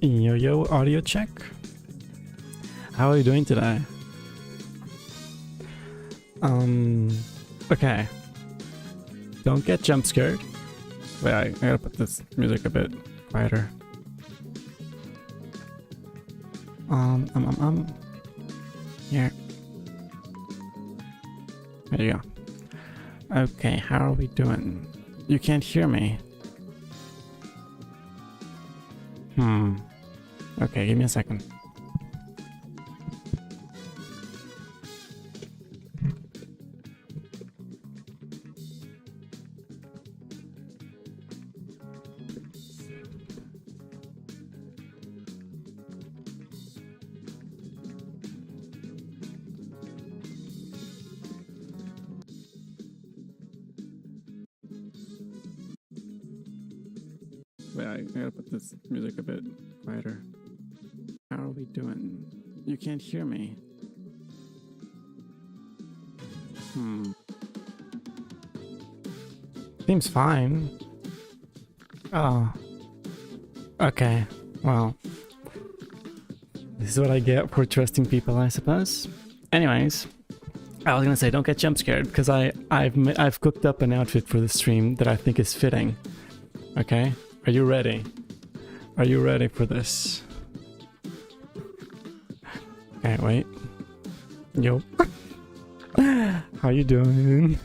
Yo, audio check. How are you doing today? Okay. Don't get jump scared. Wait, I gotta put this music a bit quieter. Here. There you go. Okay, how are we doing? You can't hear me. Okay, give me a second. Wait, I gotta put this music a bit quieter. How are we doing? You can't hear me. Seems fine. Oh. Okay. Well. This is what I get for trusting people, I suppose. Anyways, I was gonna say don't get jump scared because I've cooked up an outfit for the stream that I think is fitting. Okay? Are you ready? Are you ready for this? Okay, wait. Yo. How you doing?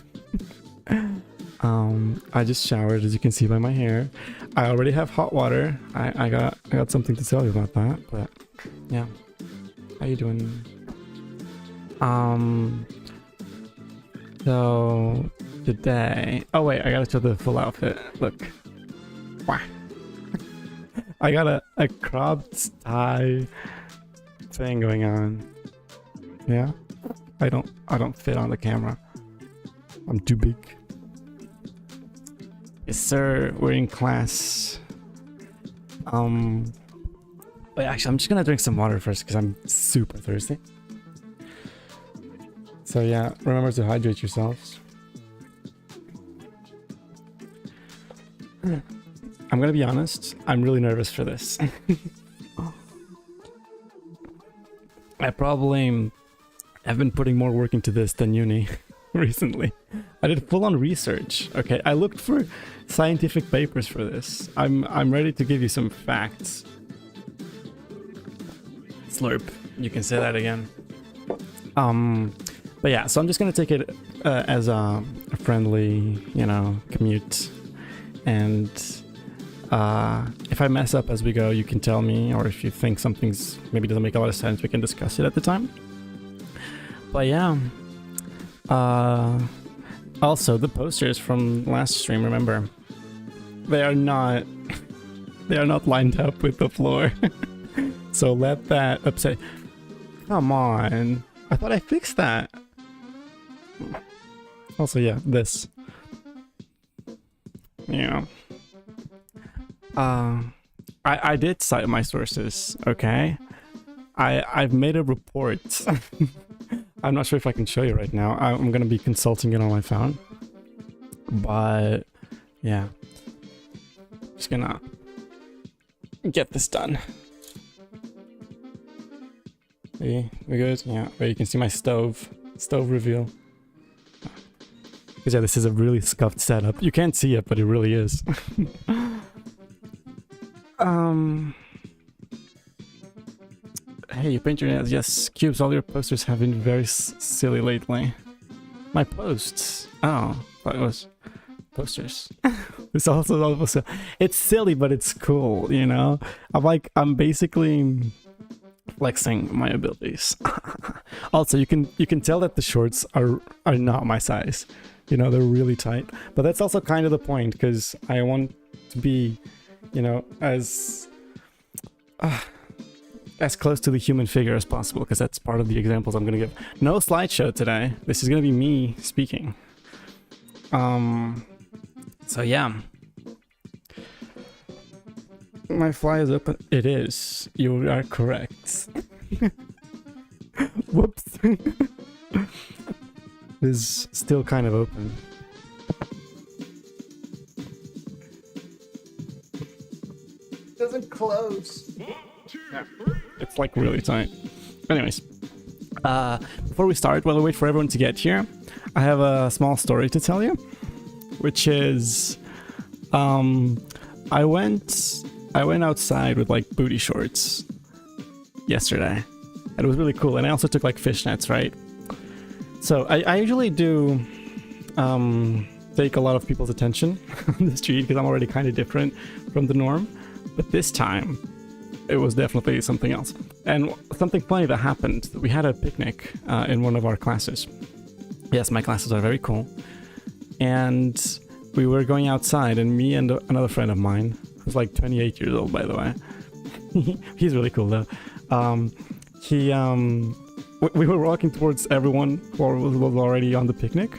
I just showered, as you can see by my hair. I already have hot water. I got something to tell you about that, but yeah. How you doing? So today. Oh wait, I gotta show the full outfit. Look. Wow. I got a cropped tie thing going on. Yeah. I don't fit on the camera. I'm too big. Yes, sir. We're in class. Wait, actually, I'm just gonna drink some water first because I'm super thirsty. So yeah, remember to hydrate yourselves. I'm gonna be honest. I'm really nervous for this. I probably have been putting more work into this than uni recently. I did full-on research. Okay, I looked for scientific papers for this. I'm ready to give you some facts. Slurp. You can say that again. But yeah, so I'm just gonna take it as a friendly, commute. And if I mess up as we go, you can tell me, or if you think something's maybe doesn't make a lot of sense, we can discuss it at the time. But yeah. Also, the posters from last stream, remember, they are not lined up with the floor. So let that upset. Come on, I thought I fixed that. Also, yeah, this. Yeah. I did cite my sources. Okay. I've made a report. I'm not sure if I can show you right now. I'm gonna be consulting it on my phone. But yeah, just gonna get this done. Hey, we good? Yeah. Where you can see my stove reveal. Because yeah, this is a really scuffed setup. You can't see it, but it really is. Hey, you paint your nails. Yes, Cubes, all your posters have been very silly lately. My posts? Oh, thought it was posters. It's also it's silly, but it's cool, you know? I'm basically flexing my abilities. Also, you can tell that the shorts are not my size. You know, they're really tight. But that's also kind of the point, because I want to be, as close to the human figure as possible, because that's part of the examples I'm going to give. No slideshow today. This is going to be me speaking. So yeah. My fly is open. It is. You are correct. Whoops. It is still kind of open. doesn't close. Yeah, it's like really tight. Anyways, before we start, while we wait for everyone to get here, I have a small story to tell you, which is, I went outside with like booty shorts yesterday, and it was really cool. And I also took like fishnets, right? So I usually do take a lot of people's attention on the street because I'm already kind of different from the norm, but this time it was definitely something else. And something funny that happened, we had a picnic in one of our classes. Yes, my classes are very cool. And we were going outside, and me and another friend of mine, who's like 28 years old, by the way. He's really cool though. We were walking towards everyone who was already on the picnic,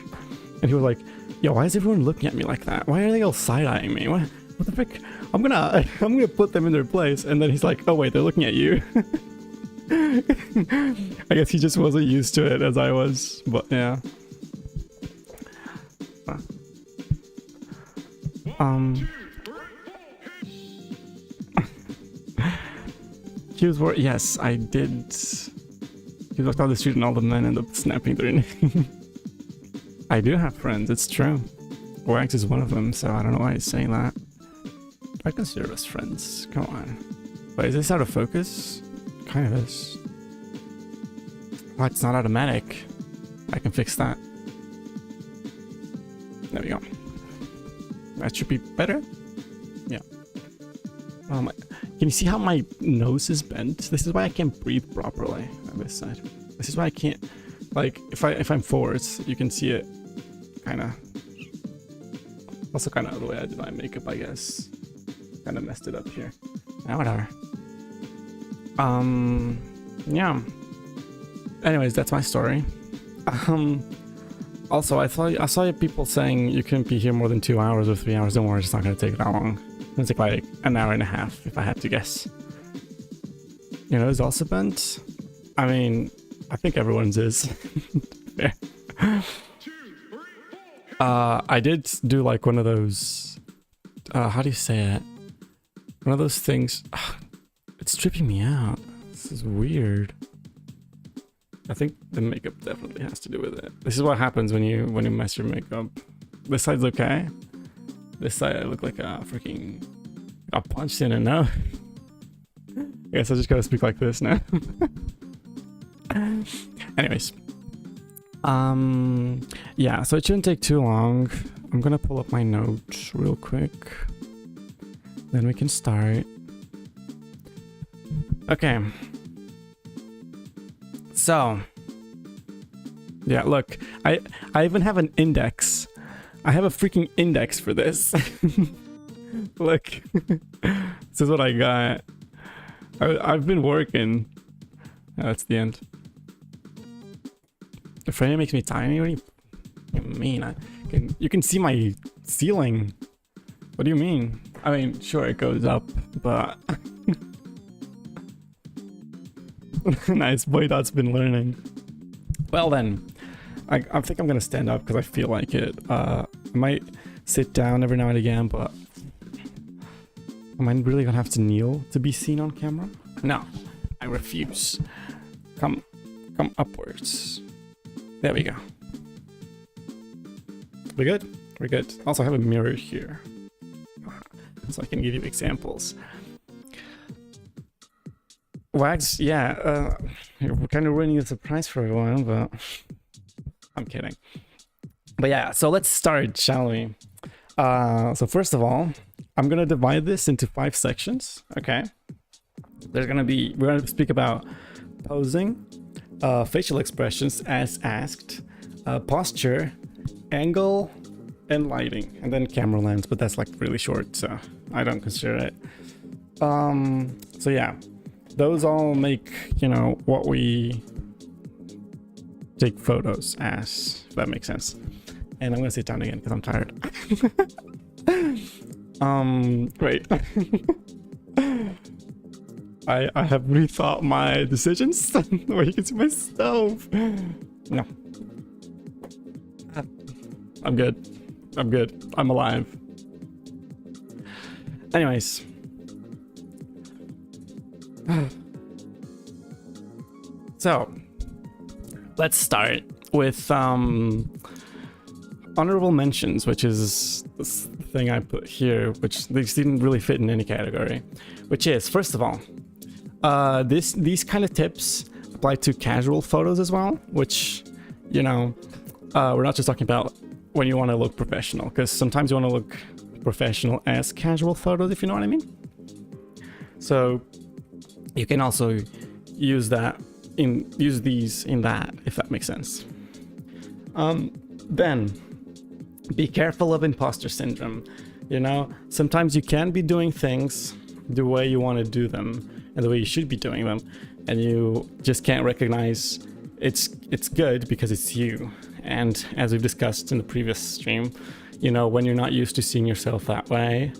and he was like, yo, why is everyone looking at me like that? Why are they all side-eyeing me? What the frick? I'm gonna put them in their place. And then he's like, oh wait, they're looking at you. I guess he just wasn't used to it as I was, but yeah. Yes, I did. He walked down the street and all the men end up snapping their name. I do have friends, it's true. Wax is one of them, so I don't know why he's saying that. I consider us friends. Come on. Wait, is this out of focus? Kind of is. Oh, it's not automatic. I can fix that. There we go. That should be better. Yeah. Can you see how my nose is bent? This is why I can't breathe properly on this side. This is why I can't, like, if I'm forwards, you can see it kind of. Also kind of the way I did my makeup, I guess. Kind of messed it up here. Now whatever. Yeah. Anyways, that's my story. Also, I saw people saying you couldn't be here more than 2 hours or 3 hours. Don't worry, it's not gonna take that long. It's gonna take like an hour and a half, if I had to guess. Your nose also bent? I mean, I think everyone's is. Fair. I did do like one of those. How do you say it? One of those things. It's tripping me out. This is weird. I think the makeup definitely has to do with it. This is what happens when you mess your makeup. This side's okay. This side I look like a freaking got punched in a nose. I guess I just gotta speak like this now. Anyways. Yeah, so it shouldn't take too long. I'm gonna pull up my notes real quick. Then we can start. Okay. So, yeah, look, I even have an index. I have a freaking index for this. Look, this is what I got. I've been working. Oh, that's the end. The frame makes me tiny. What do you mean? You can see my ceiling. What do you mean? I mean, sure, it goes up, but... Nice, boy dot's been learning. Well then, I think I'm gonna stand up because I feel like it. I might sit down every now and again, but am I really gonna have to kneel to be seen on camera? No, I refuse. Come upwards. There we go. We good? We're good. Also, I have a mirror here, so I can give you examples. Wags, yeah, we're kind of ruining the surprise for everyone, but I'm kidding. But yeah, so let's start, shall we? So first of all, I'm gonna divide this into 5 sections, okay? We're gonna speak about posing, facial expressions as asked, posture, angle, and lighting, and then camera lens, but that's like really short, so I don't consider it. So yeah. Those all make, you know, what we take photos as, if that makes sense. And I'm gonna sit down again because I'm tired. Great. I have rethought my decisions. Where you can see my stove. No. I'm good. I'm good. I'm alive. Anyways. So, let's start with honorable mentions, which is this thing I put here, which these didn't really fit in any category. Which is, first of all, these kind of tips apply to casual photos as well, which, you know, we're not just talking about when you want to look professional, because sometimes you want to look professional as casual photos, if you know what I mean. So you can also use these in that, if that makes sense. Then be careful of imposter syndrome. You know, sometimes you can be doing things the way you want to do them and the way you should be doing them, and you just can't recognize it's good because it's you. And as we've discussed in the previous stream, you know, when you're not used to seeing yourself that way,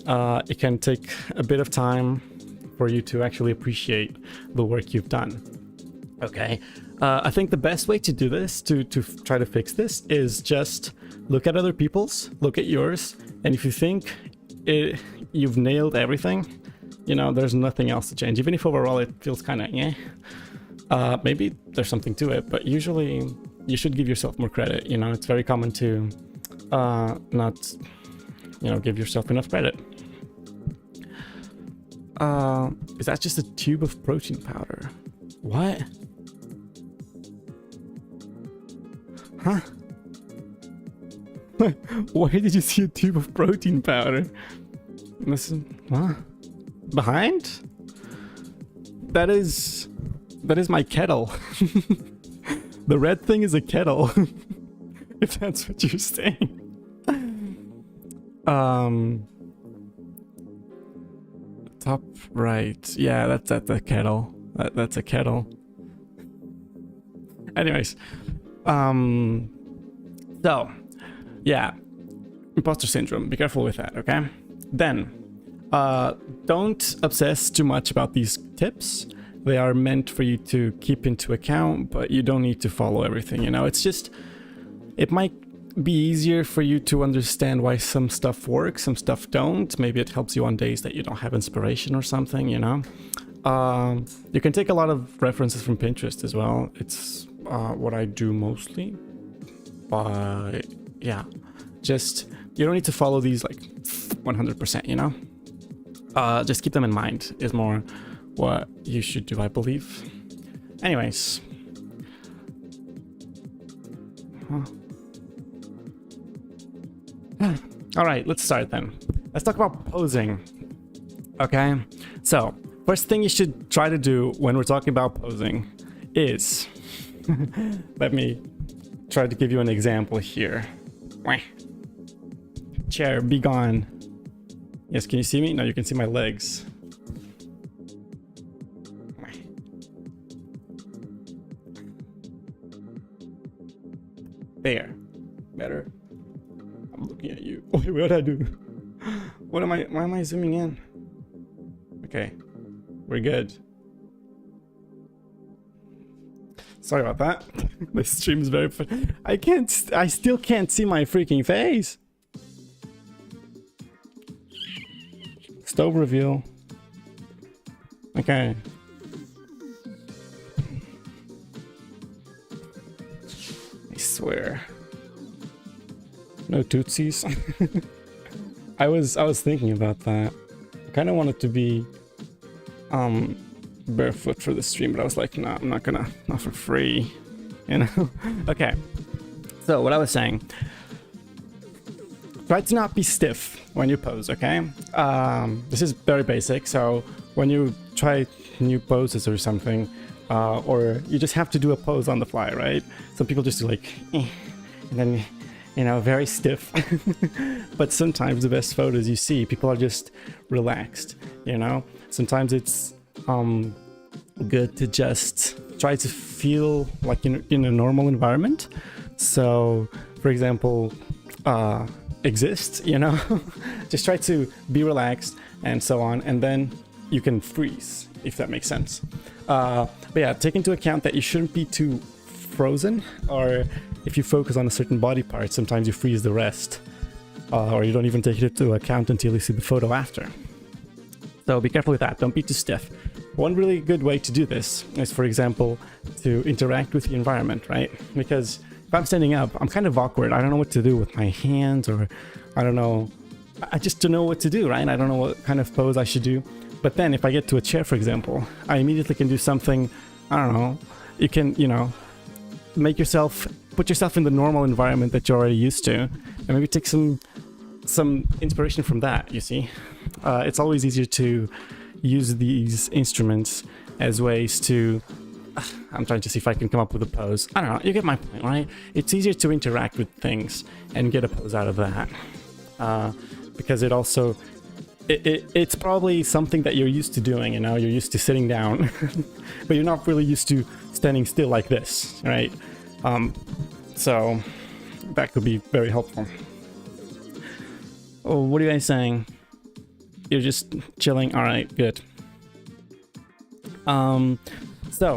it can take a bit of time for you to actually appreciate the work you've done. Okay, I think the best way to do this, to try to fix this, is just look at other people's, look at yours, and if you think you've nailed everything, you know, there's nothing else to change. Even if overall it feels kind of maybe there's something to it, but usually you should give yourself more credit. You know, it's very common to not, you know, give yourself enough credit. Is that just a tube of protein powder? What? Huh? Why did you see a tube of protein powder? What? Behind? That is my kettle. The red thing is a kettle. If that's what you're saying. Top right. Yeah, that's a kettle. That's a kettle. Anyways, so yeah, imposter syndrome. Be careful with that, okay? Then, don't obsess too much about these tips. They are meant for you to keep into account, but you don't need to follow everything. You know, it's just, it might be easier for you to understand why some stuff works, some stuff don't. Maybe it helps you on days that you don't have inspiration or something, you know. You can take a lot of references from Pinterest as well. It's what I do mostly, but yeah, just, you don't need to follow these like 100%, you know. Just keep them in mind is more what you should do, I believe. Anyways, all right, let's start then. Let's talk about posing. Okay, so first thing you should try to do when we're talking about posing is let me try to give you an example here. Chair, be gone. Yes, can you see me? No, you can see my legs. There. Better. I'm looking at you. Wait, what did I do? Why am I zooming in? Okay. We're good. Sorry about that. The stream is very fun. I still can't see my freaking face. Stove reveal. Okay. I swear. No tootsies. I was thinking about that. I kind of wanted to be barefoot for the stream, but I was like, nah, I'm not gonna, not for free, you know. Okay, so what I was saying, try to not be stiff when you pose, okay? This is very basic, so when you try new poses or something, or you just have to do a pose on the fly, right? Some people just do like and then, you know, very stiff. But sometimes the best photos you see, people are just relaxed, you know. Sometimes it's good to just try to feel like in a normal environment. So for example, exist, you know. Just try to be relaxed and so on, and then you can freeze, if that makes sense. But yeah, take into account that you shouldn't be too frozen, or if you focus on a certain body part, sometimes you freeze the rest, or you don't even take it into account until you see the photo after. So be careful with that. Don't be too stiff. one really good way to do this is, for example, to interact with the environment, right? Because if I'm standing up, I'm kind of awkward. I don't know what to do with my hands, or I don't know. I just don't know what to do, right? I don't know what kind of pose I should do. But then if I get to a chair, for example, I immediately can do something, I don't know. You can, you know, put yourself in the normal environment that you're already used to, and maybe take some inspiration from that, you see. It's always easier to use these instruments as ways to... I'm trying to see if I can come up with a pose. I don't know, you get my point, right? It's easier to interact with things and get a pose out of that. Because it also... It's probably something that you're used to doing, you know? You're used to sitting down, but you're not really used to standing still like this, right? So that could be very helpful. Oh, what are you guys saying? You're just chilling? Alright, good. Okay,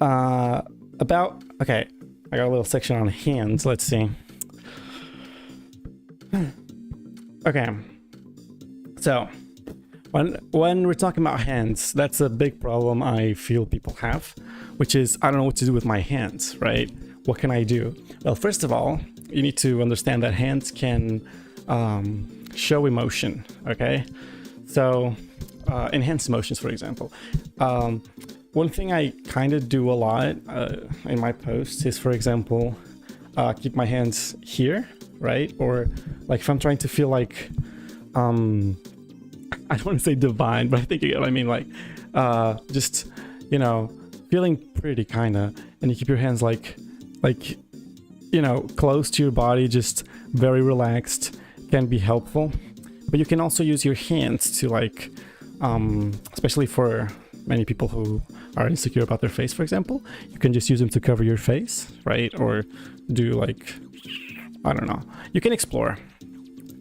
I got a little section on hands. Let's see. Okay. So, when we're talking about hands, that's a big problem I feel people have, which is, I don't know what to do with my hands, right? What can I do? Well, first of all, you need to understand that hands can show emotion, okay? So, enhanced emotions, for example. One thing I kind of do a lot in my posts is, for example, keep my hands here, right? Or like if I'm trying to feel like, I don't want to say divine, but I think you get what I mean. Like, just, you know, feeling pretty kind of, and you keep your hands like, you know, close to your body, just very relaxed, can be helpful. But you can also use your hands to like, especially for many people who are insecure about their face, for example, you can just use them to cover your face, right? Or do like, I don't know, you can explore.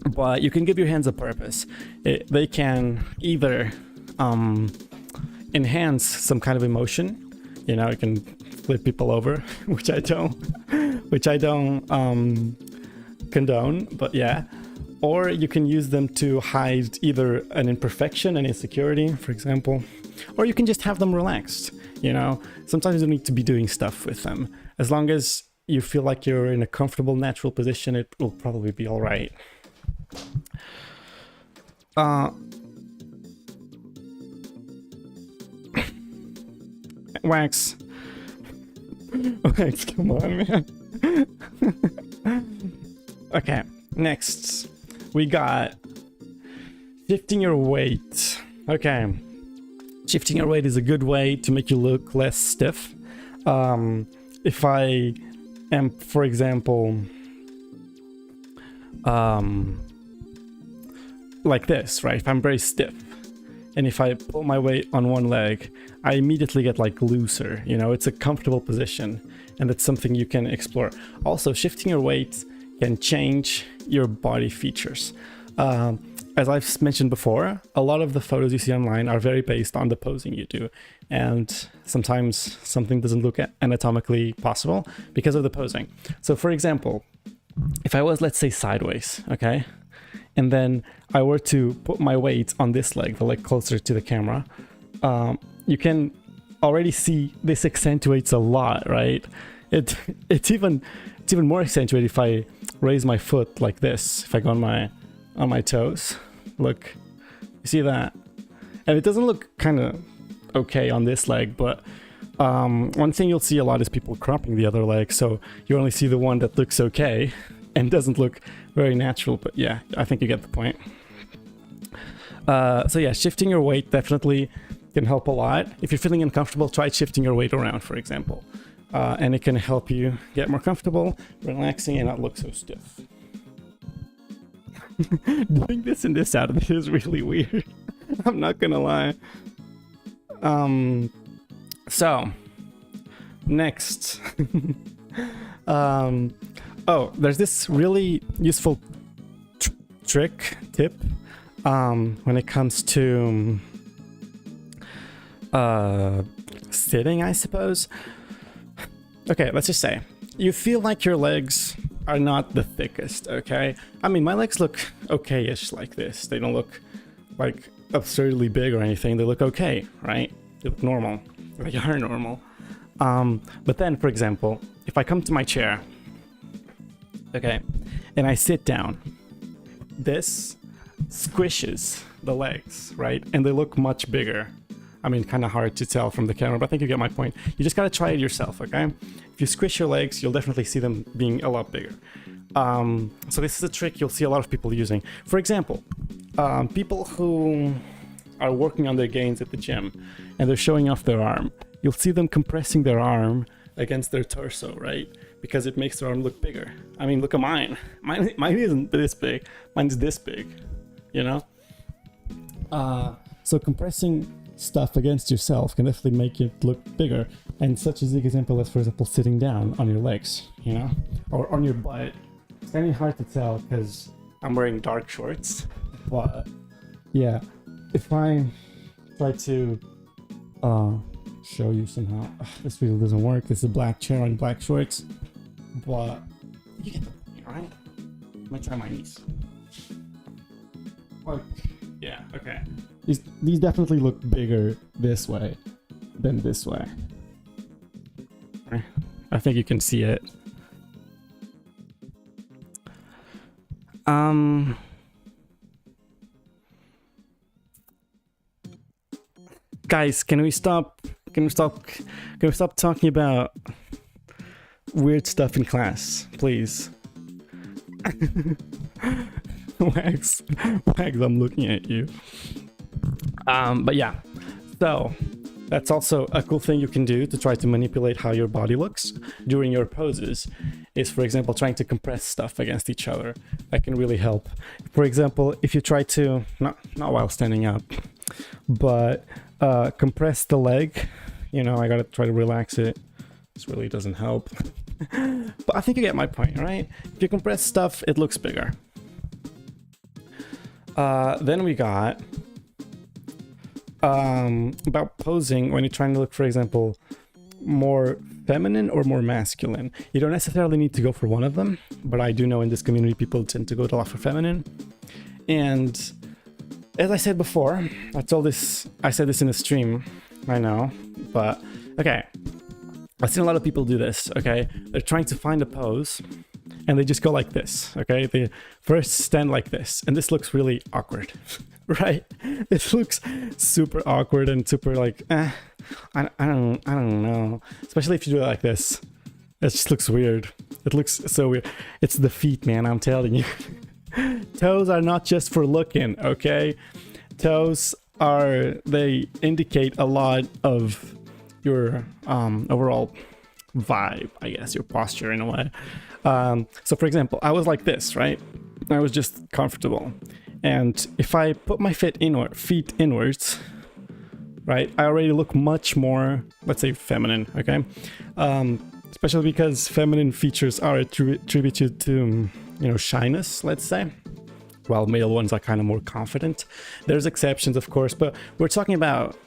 But you can give your hands a purpose. They can either enhance some kind of emotion. You know, you can flip people over, which I don't condone, but yeah. Or you can use them to hide either an imperfection, an insecurity, for example. Or you can just have them relaxed, you know. Sometimes you don't need to be doing stuff with them. As long as you feel like you're in a comfortable, natural position, it will probably be all right. Wax. Wax, come on, man. Okay, next we got shifting your weight. Okay, shifting your weight is a good way to make you look less stiff. If I am, for example, like this, right? If I'm very stiff, and if I put my weight on one leg, I immediately get like looser, you know, it's a comfortable position, and that's something you can explore. Also, shifting your weight can change your body features. As I've mentioned before, a lot of the photos you see online are very based on the posing you do, and sometimes something doesn't look anatomically possible because of the posing. So for example, if I was, let's say, sideways, okay? And then I were to put my weight on this leg, the leg closer to the camera, you can already see this accentuates a lot, right? It's even more accentuated if I raise my foot like this, if I go on my toes. Look, you see that? And it doesn't look kind of okay on this leg, but one thing you'll see a lot is people cropping the other leg, so you only see the one that looks okay and doesn't look very natural. But yeah, I think you get the point. So yeah, shifting your weight definitely can help a lot. If you're feeling uncomfortable, try shifting your weight around, for example. And it can help you get more comfortable, relaxing, and not look so stiff. Doing this in this out of it is really weird. I'm not gonna lie. So, next. Oh, there's this really useful tip when it comes to sitting, I suppose. Okay, let's just say you feel like your legs are not the thickest, okay? I mean, my legs look okay-ish like this. They don't look like absurdly big or anything. They look okay, right? They look normal. They are normal. But then, for example, if I come to my chair, okay, and I sit down, this squishes the legs, right? And they look much bigger. I mean, kind of hard to tell from the camera, but I think you get my point. You just gotta try it yourself, okay? If you squish your legs, you'll definitely see them being a lot bigger. So this is a trick you'll see a lot of people using. For example, people who are working on their gains at the gym and they're showing off their arm, you'll see them compressing their arm against their torso, right? Because it makes their arm look bigger. I mean, look at mine. Mine isn't this big. Mine's this big, you know? So compressing stuff against yourself can definitely make it look bigger. And such as the example as, for example, sitting down on your legs, you know? Or on your butt. It's kind of hard to tell because I'm wearing dark shorts. But yeah, if I try to show you somehow, this really doesn't work. This is a black chair on black shorts. But you get the point, right? I'm gonna try my knees. Like, yeah, okay. These definitely look bigger this way than this way. I think you can see it. Guys, can we stop talking about weird stuff in class, please? Wags, I'm looking at you. But yeah, so that's also a cool thing you can do to try to manipulate how your body looks during your poses, is, for example, trying to compress stuff against each other. That can really help. For example, if you try to, not while standing up, but compress the leg, you know, I gotta try to relax it. This really doesn't help. But I think you get my point, right? If you compress stuff, it looks bigger. Then we got about posing when you're trying to look, for example, more feminine or more masculine. You don't necessarily need to go for one of them, but I do know in this community people tend to go a lot for feminine. And as I said before, I said this in a stream, I know, but okay. I've seen a lot of people do this, okay? They're trying to find a pose and they just go like this, okay? They first stand like this, and this looks really awkward, right? It looks super awkward and super like, I don't know. Especially if you do it like this. It just looks weird. It looks so weird. It's the feet, man, I'm telling you. Toes are not just for looking, okay? Toes they indicate a lot of your overall vibe, I guess, your posture in a way. So for example, I was like this, right? I was just comfortable. And if I put my feet inwards, right, I already look much more, let's say, feminine, okay? Especially because feminine features are attributed to, you know, shyness, let's say, while male ones are kind of more confident. There's exceptions, of course, but we're talking about,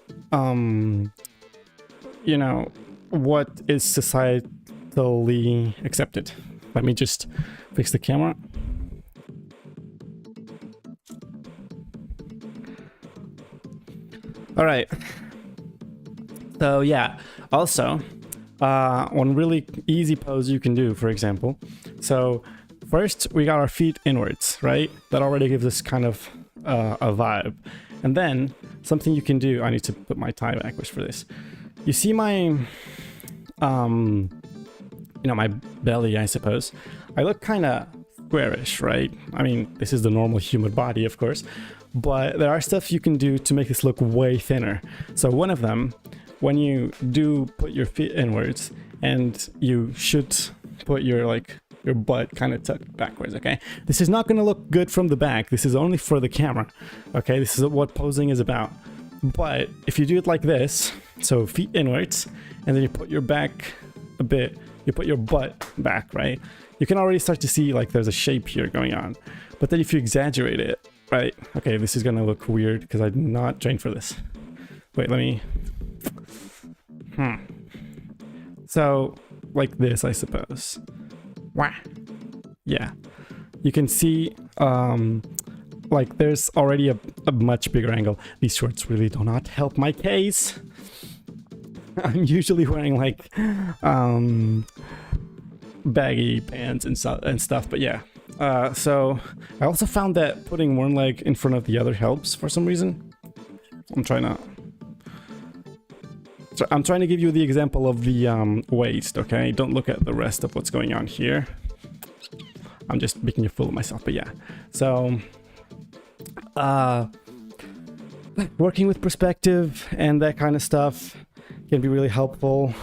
you know, what is societally accepted. Let me just fix the camera. All right. So yeah, also, one really easy pose you can do, for example. So first we got our feet inwards, right? That already gives us kind of a vibe. And then something you can do, I need to put my tie backwards for this. You see my, you know, my belly, I suppose. I look kind of squarish, right? I mean, this is the normal human body, of course, but there are stuff you can do to make this look way thinner. So one of them, when you do put your feet inwards, and you should put your butt kind of tucked backwards, okay? This is not going to look good from the back. This is only for the camera, okay? This is what posing is about. But if you do it like this, so feet inwards, and then you put your back a bit, you put your butt back, right? You can already start to see like there's a shape here going on. But then if you exaggerate it, right? Okay, this is gonna look weird because I did not train for this. Wait, let me... So, like this, I suppose. Wah. Yeah. You can see like there's already a much bigger angle. These shorts really do not help my case. I'm usually wearing like baggy pants and stuff, but yeah. So I also found that putting one leg in front of the other helps for some reason. I'm trying to give you the example of the waist, okay? Don't look at the rest of what's going on here. I'm just making a fool of myself, but yeah. So working with perspective and that kind of stuff can be really helpful.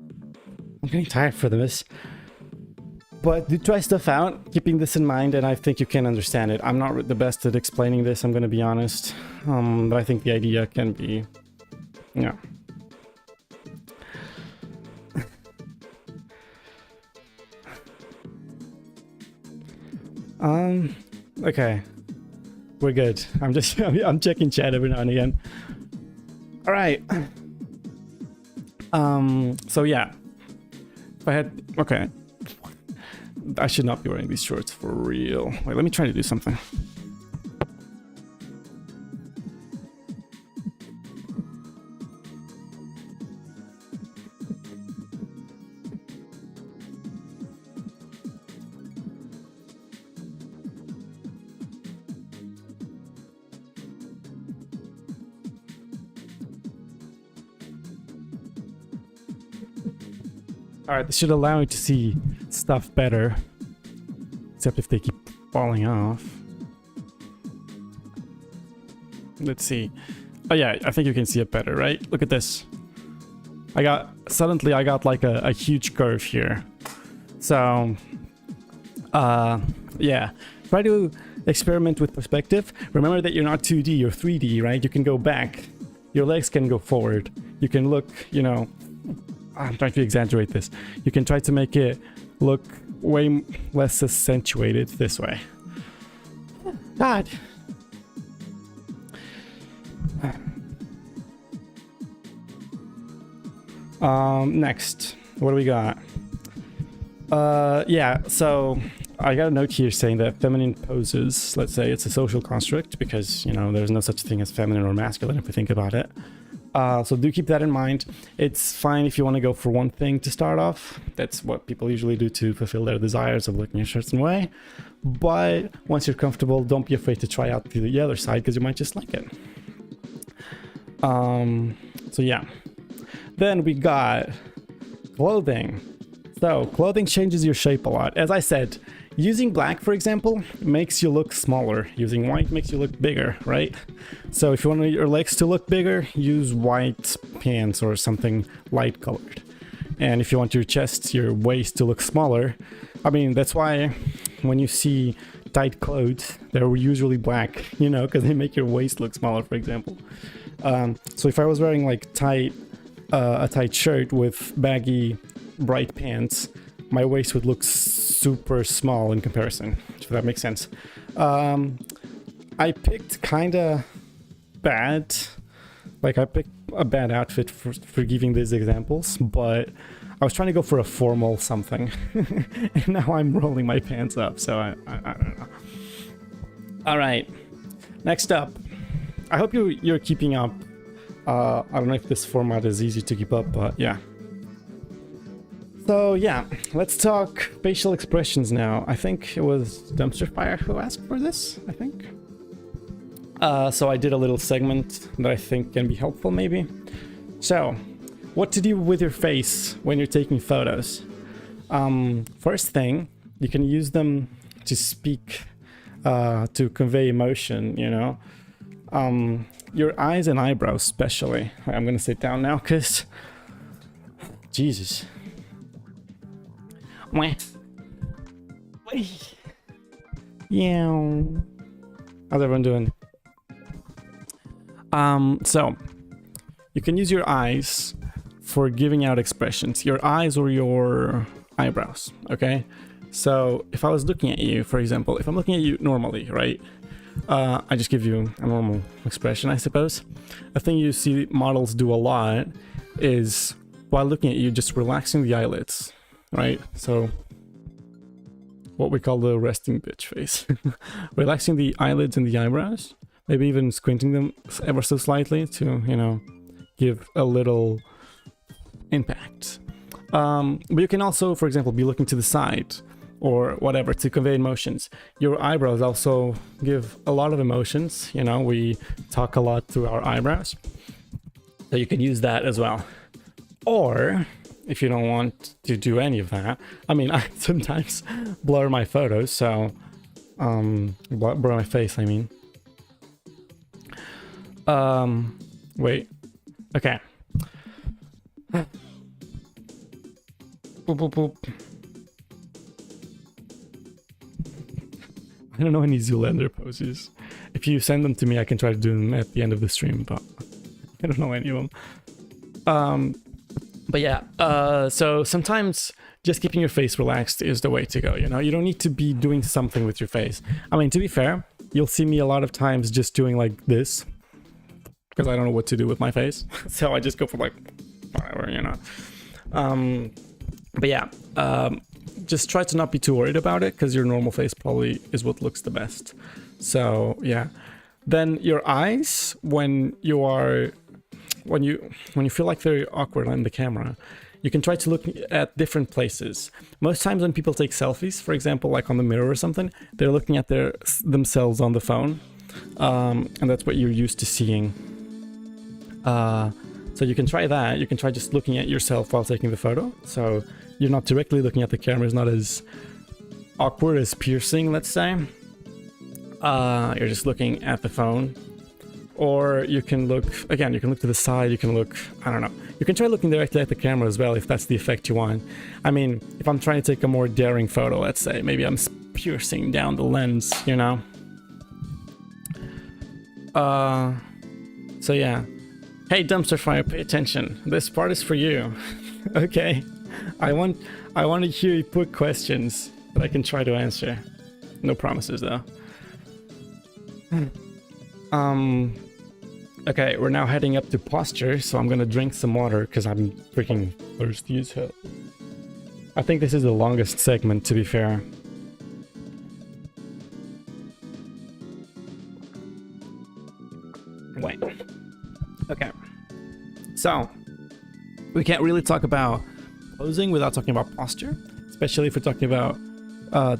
I'm getting tired for this. But do try stuff out, keeping this in mind, and I think you can understand it. I'm not the best at explaining this, I'm going to be honest. But I think the idea can be... yeah. Okay. We're good. I'm checking chat every now and again. All right. So yeah. If I had... okay. I should not be wearing these shorts for real. Wait, let me try to do something. Alright, this should allow me to see stuff better. Except if they keep falling off. Let's see. Oh yeah, I think you can see it better, right? Look at this. Suddenly I got like a huge curve here. So, yeah. Try to experiment with perspective. Remember that you're not 2D, you're 3D, right? You can go back. Your legs can go forward. You can look, you know... I'm trying to exaggerate this. You can try to make it look way less accentuated this way. God. Next, what do we got? Yeah, so I got a note here saying that feminine poses, let's say it's a social construct because, you know, there's no such thing as feminine or masculine if we think about it. So do keep that in mind. It's fine if you want to go for one thing to start off. That's what people usually do to fulfill their desires of looking a certain way. But once you're comfortable, don't be afraid to try out the other side because you might just like it. So yeah. Then we got clothing. So clothing changes your shape a lot. As I said, using black, for example, makes you look smaller. Using white makes you look bigger, right? So if you want your legs to look bigger, use white pants or something light colored. And if you want your chest, your waist to look smaller, I mean, that's why when you see tight clothes, they're usually black, you know, because they make your waist look smaller, for example. So if I was wearing like a tight shirt with baggy, bright pants, my waist would look super small in comparison, if that makes sense. I picked kinda bad, like I picked a bad outfit for giving these examples, but I was trying to go for a formal something, and now I'm rolling my pants up, so I don't know. Alright, next up, I hope you're keeping up. I don't know if this format is easy to keep up, but yeah. So yeah, let's talk facial expressions now. I think it was Dumpster Fire who asked for this, I think. So I did a little segment that I think can be helpful maybe. So, what to do with your face when you're taking photos? First thing, you can use them to speak, to convey emotion, you know. Your eyes and eyebrows especially. I'm gonna sit down now because... Jesus. Yeah. How's everyone doing? So you can use your eyes for giving out expressions, your eyes or your eyebrows, okay? So if I was looking at you, for example, if I'm looking at you normally, right? I just give you a normal expression, I suppose. A thing you see models do a lot is while looking at you, just relaxing the eyelids, right? So what we call the resting bitch face. Relaxing the eyelids and the eyebrows, maybe even squinting them ever so slightly to, you know, give a little impact. But you can also, for example, be looking to the side or whatever to convey emotions. Your eyebrows also give a lot of emotions. You know, we talk a lot through our eyebrows, so you can use that as well. Or if you don't want to do any of that, I mean, I sometimes blur my photos, so blur my face, I mean. Wait. Okay. Boop, boop, boop. I don't know any Zoolander poses. If you send them to me, I can try to do them at the end of the stream, but I don't know any of them. But yeah, so sometimes just keeping your face relaxed is the way to go, you know? You don't need to be doing something with your face. I mean, to be fair, you'll see me a lot of times just doing like this, because I don't know what to do with my face. So I just go for like, whatever, you know? But yeah, just try to not be too worried about it, because your normal face probably is what looks the best. So yeah. Then your eyes, when you feel like they're awkward on the camera, you can try to look at different places. Most times when people take selfies, for example, like on the mirror or something, they're looking at themselves on the phone, and that's what you're used to seeing. So you can try that. You can try just looking at yourself while taking the photo. So you're not directly looking at the camera. It's not as awkward as piercing, let's say. You're just looking at the phone. Or you can look, again, you can look to the side, you can look, I don't know. You can try looking directly at the camera as well if that's the effect you want. I mean, if I'm trying to take a more daring photo, let's say, maybe I'm piercing down the lens, you know? So yeah. Hey, Dumpster Fire, pay attention. This part is for you. Okay. I want to hear you put questions that I can try to answer. No promises, though. Okay, we're now heading up to posture, so I'm gonna drink some water because I'm freaking thirsty as hell. I think this is the longest segment, to be fair. Wait. Okay. So, we can't really talk about posing without talking about posture, especially if we're talking about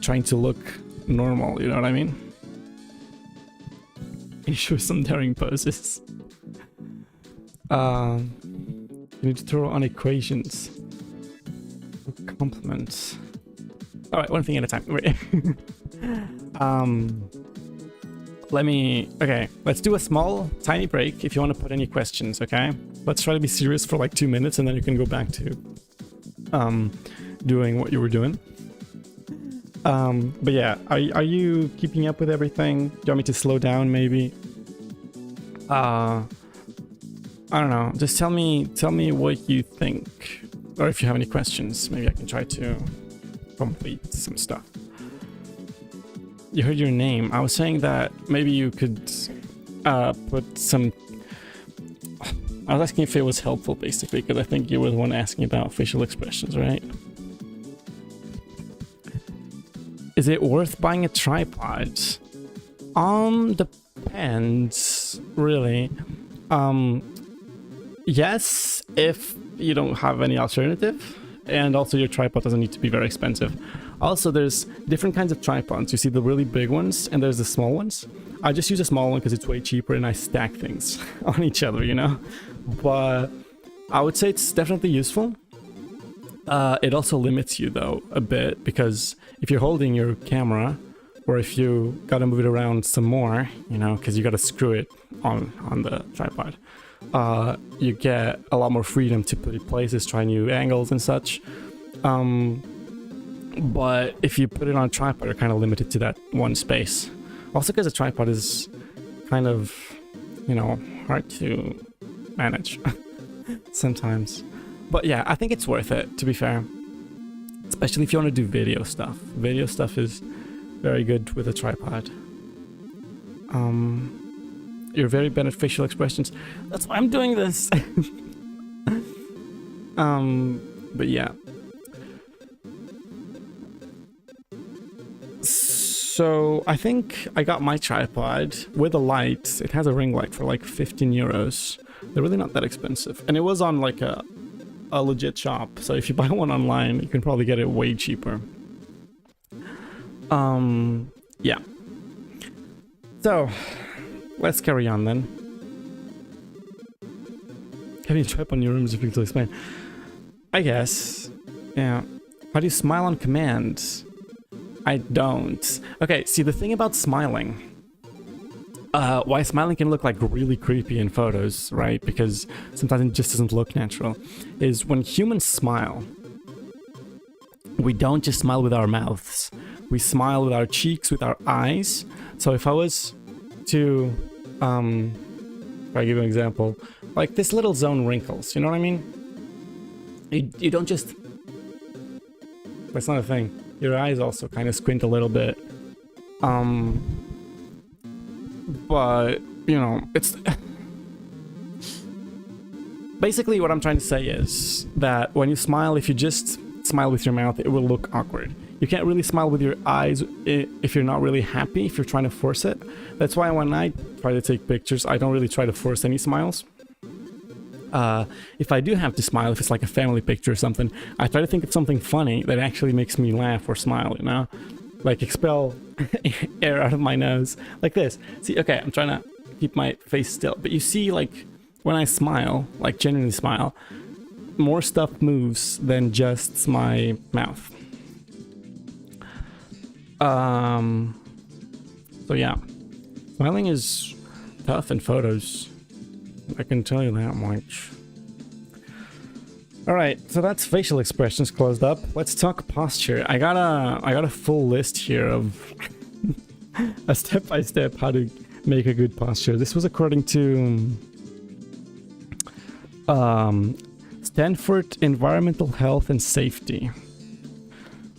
trying to look normal, you know what I mean? Can you show some daring poses? You need to throw on equations. Compliments. Alright, one thing at a time. Okay, let's do a small, tiny break if you want to put any questions, okay? Let's try to be serious for like 2 minutes and then you can go back to doing what you were doing. But yeah, are you keeping up with everything? Do you want me to slow down maybe? I don't know. Just tell me what you think, or if you have any questions, maybe I can try to complete some stuff. You heard your name. I was saying that maybe you could put some. I was asking if it was helpful, basically, because I think you were the one asking about facial expressions, right? Is it worth buying a tripod? Depends, really. Yes, if you don't have any alternative, and also your tripod doesn't need to be very expensive. Also, there's different kinds of tripods. You see the really big ones, and there's the small ones. I just use a small one because it's way cheaper, and I stack things on each other, you know? But I would say it's definitely useful. It also limits you, though, a bit, because if you're holding your camera, or if you gotta move it around some more, you know, because you gotta screw it on the tripod, you get a lot more freedom to put it places, try new angles and such. But if you put it on a tripod, you're kind of limited to that one space. Also because a tripod is kind of, you know, hard to manage sometimes. But yeah, I think it's worth it, to be fair. Especially if you want to do video stuff. Video stuff is very good with a tripod. Your very beneficial expressions. That's why I'm doing this. But yeah. So I think I got my tripod with a light. It has a ring light for like 15 euros. They're really not that expensive. And it was on like a legit shop. So if you buy one online, you can probably get it way cheaper. Yeah. So let's carry on then. Having a trip on your room is difficult to explain. I guess. Yeah. How do you smile on command? I don't. Okay, see, the thing about smiling, why smiling can look like really creepy in photos, right? Because sometimes it just doesn't look natural, is when humans smile, we don't just smile with our mouths. We smile with our cheeks, with our eyes. So if I was to, if I give you an example, like this little zone wrinkles, you know what I mean? You don't just, that's not a thing. Your eyes also kind of squint a little bit. But, you know, it's... Basically what I'm trying to say is that when you smile, if you just smile with your mouth, it will look awkward. You can't really smile with your eyes if you're not really happy, if you're trying to force it. That's why when I try to take pictures, I don't really try to force any smiles. If I do have to smile, if it's like a family picture or something, I try to think of something funny that actually makes me laugh or smile, you know? Like expel air out of my nose, like this. See, okay, I'm trying to keep my face still, but you see, like, when I smile, like genuinely smile, more stuff moves than just my mouth. So yeah, smiling is tough in photos. I can tell you that much. Alright, so that's facial expressions closed up. Let's talk posture. I got a full list here of a step-by-step how to make a good posture. This was according to Stanford Environmental Health and Safety.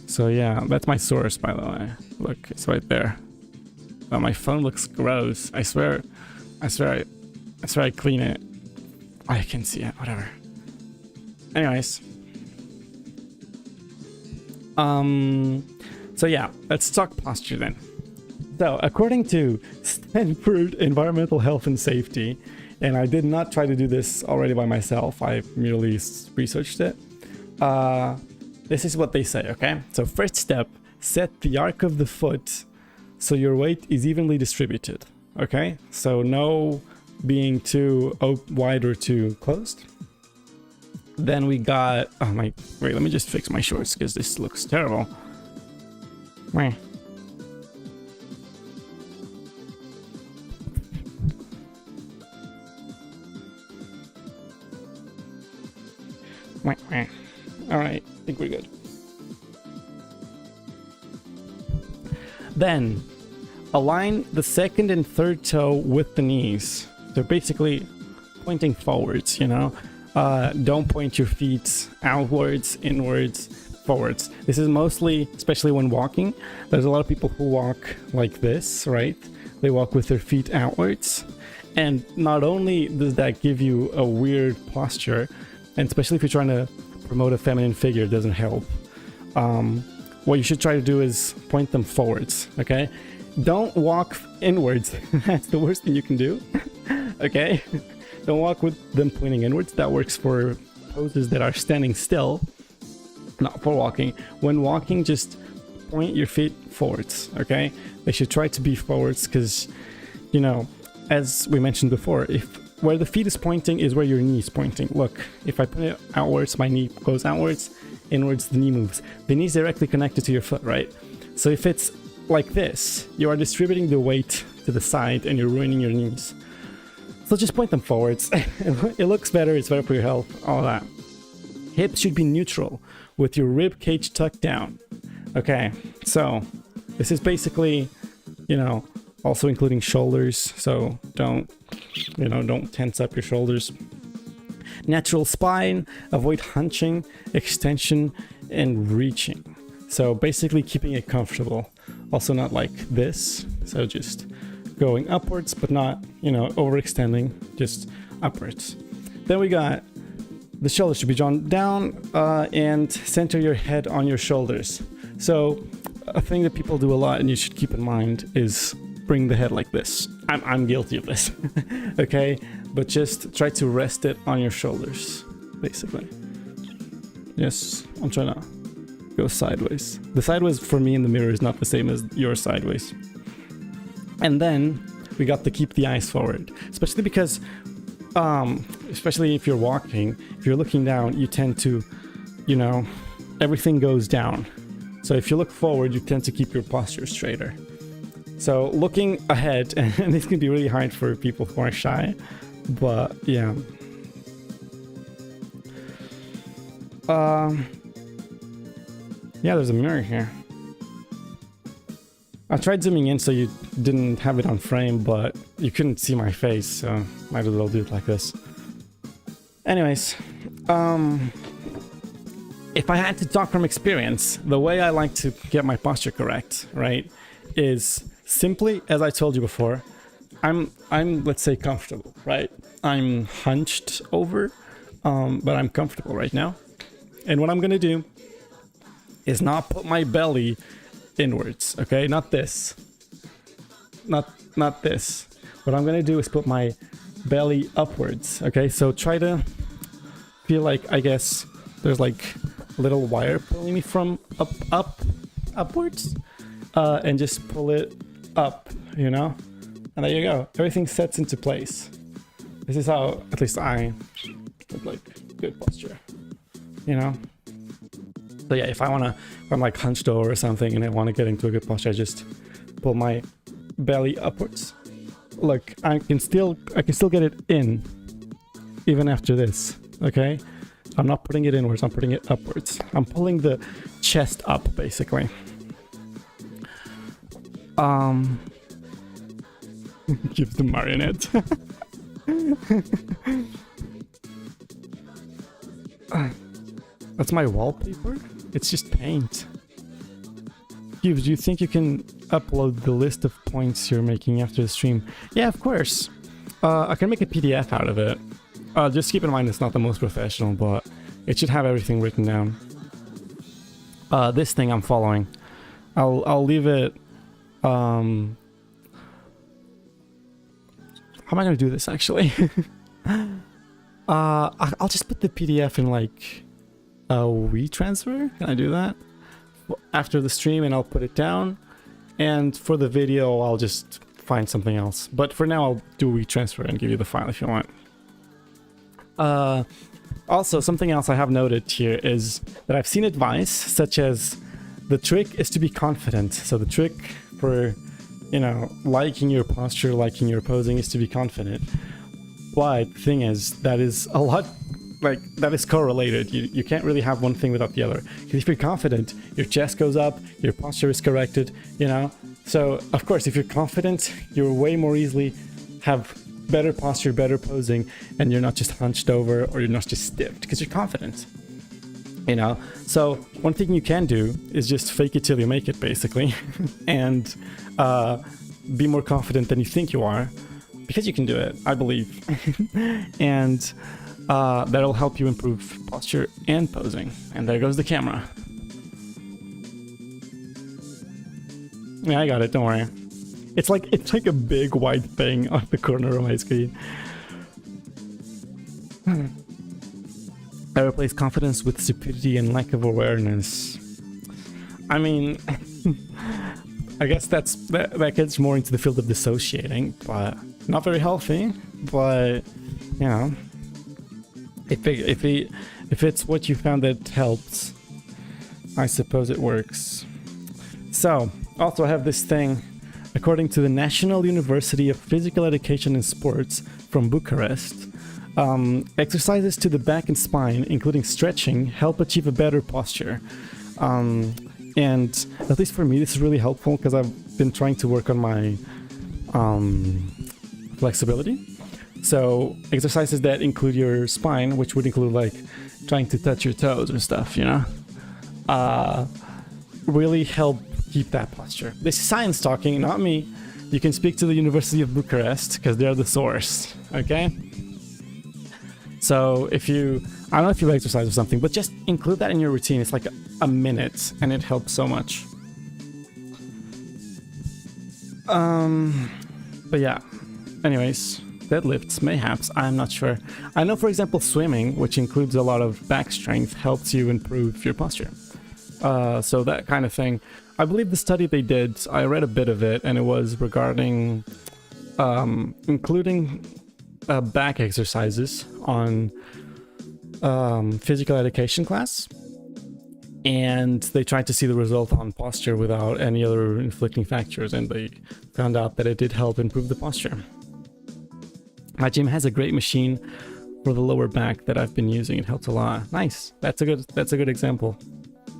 So yeah, that's my source, by the way. Look, it's right there. Oh, my phone looks gross. I swear I clean it. I can see it, whatever. Anyways. So yeah, let's talk posture then. So, according to Stanford Environmental Health and Safety, and I did not try to do this already by myself, I merely researched it. This is what they say, okay? So first step, set the arc of the foot so your weight is evenly distributed, okay? So no being too wide or too closed. Then we got, oh my, wait, let me just fix my shorts because this looks terrible. Meh. Alright, I think we're good. Then, align the second and third toe with the knees. They're basically pointing forwards, you know? Don't point your feet outwards, inwards, forwards. This is mostly, especially when walking, there's a lot of people who walk like this, right? They walk with their feet outwards. And not only does that give you a weird posture, and especially if you're trying to promote a feminine figure, it doesn't help. What you should try to do is point them forwards, okay? Don't walk inwards. That's the worst thing you can do, okay? Don't walk with them pointing inwards. That works for poses that are standing still, not for walking. When walking, just point your feet forwards, okay? They should try to be forwards because, you know, as we mentioned before, if where the feet is pointing is where your knee is pointing. Look, if I put it outwards, my knee goes outwards, inwards, the knee moves. The knee is directly connected to your foot, right? So if it's like this, you are distributing the weight to the side and you're ruining your knees. So just point them forwards. It looks better, it's better for your health, all that. Hips should be neutral with your rib cage tucked down. Okay, so this is basically, you know, also including shoulders, so don't tense up your shoulders. Natural spine, avoid hunching, extension, and reaching. So basically keeping it comfortable. Also not like this, so just going upwards, but not, you know, overextending, just upwards. Then we got the shoulders should be drawn down and center your head on your shoulders. So a thing that people do a lot and you should keep in mind is bring the head like this. I'm guilty of this. Okay, but just try to rest it on your shoulders, basically. Yes, I'm trying to go sideways. The sideways for me in the mirror is not the same as your sideways. And then we got to keep the eyes forward, especially because especially if you're walking, if you're looking down, you tend to, you know, everything goes down. So if you look forward, you tend to keep your posture straighter. So looking ahead, and this can be really hard for people who are shy, but yeah. Yeah, there's a mirror here. I tried zooming in so you didn't have it on frame, but you couldn't see my face, so might as well do it like this. Anyways, if I had to talk from experience, the way I like to get my posture correct, right, is simply, as I told you before, I'm let's say comfortable, right? I'm hunched over, but I'm comfortable right now. And what I'm gonna do is not put my belly inwards, okay? Not this. Not this. What I'm gonna do is put my belly upwards, okay? So try to feel like, I guess, there's like a little wire pulling me from upwards, and just pull it up, you know? And there you go. Everything sets into place. This is how, at least I look like good posture, you know? So yeah, if I'm like hunched over or something and I want to get into a good posture, I just pull my belly upwards. Look, I can still get it in even after this, okay? I'm not putting it inwards, I'm putting it upwards. I'm pulling the chest up, basically. Give the marionette. That's my wallpaper? It's just paint. Cubes, do you think you can upload the list of points you're making after the stream? Yeah, of course. I can make a PDF out of it. Just keep in mind it's not the most professional, but it should have everything written down. This thing I'm following. I'll leave it... How am I gonna do this, actually? I'll just put the PDF in, like, a WeTransfer. Can I do that? After the stream, and I'll put it down. And for the video, I'll just find something else. But for now, I'll do a WeTransfer and give you the file if you want. Also, something else I have noted here is that I've seen advice such as the trick is to be confident. So the trick for, you know, liking your posture, liking your posing is to be confident. But the thing is, that is a lot, like, that is correlated. You can't really have one thing without the other. Because if you're confident, your chest goes up, your posture is corrected, you know? So, of course, if you're confident, you're way more easily have better posture, better posing, and you're not just hunched over or you're not just stiffed, because you're confident, you know? So, one thing you can do is just fake it till you make it, basically, and be more confident than you think you are, because you can do it, I believe. And that'll help you improve posture and posing. And there goes the camera. Yeah, I got it, don't worry. It's like a big white thing on the corner of my screen. I replace confidence with stupidity and lack of awareness. I mean, I guess that gets more into the field of dissociating, but not very healthy. But you know, if it's what you found that helps, I suppose it works. So, also I have this thing. According to the National University of Physical Education and Sports from Bucharest, exercises to the back and spine, including stretching, help achieve a better posture. And at least for me, this is really helpful because I've been trying to work on my flexibility. So exercises that include your spine, which would include like trying to touch your toes and stuff, you know, really help keep that posture. This is science talking, not me. You can speak to the University of Bucharest because they're the source, okay? So if you, I don't know if you exercise or something, but just include that in your routine. It's like a minute and it helps so much. But yeah. Anyways, deadlifts, mayhaps, I'm not sure. I know, for example, swimming, which includes a lot of back strength, helps you improve your posture. So that kind of thing. I believe the study they did, I read a bit of it, and it was regarding including back exercises on physical education class. And they tried to see the result on posture without any other inflicting factors, and they found out that it did help improve the posture. My gym has a great machine for the lower back that I've been using. It helps a lot. Nice. That's a good example.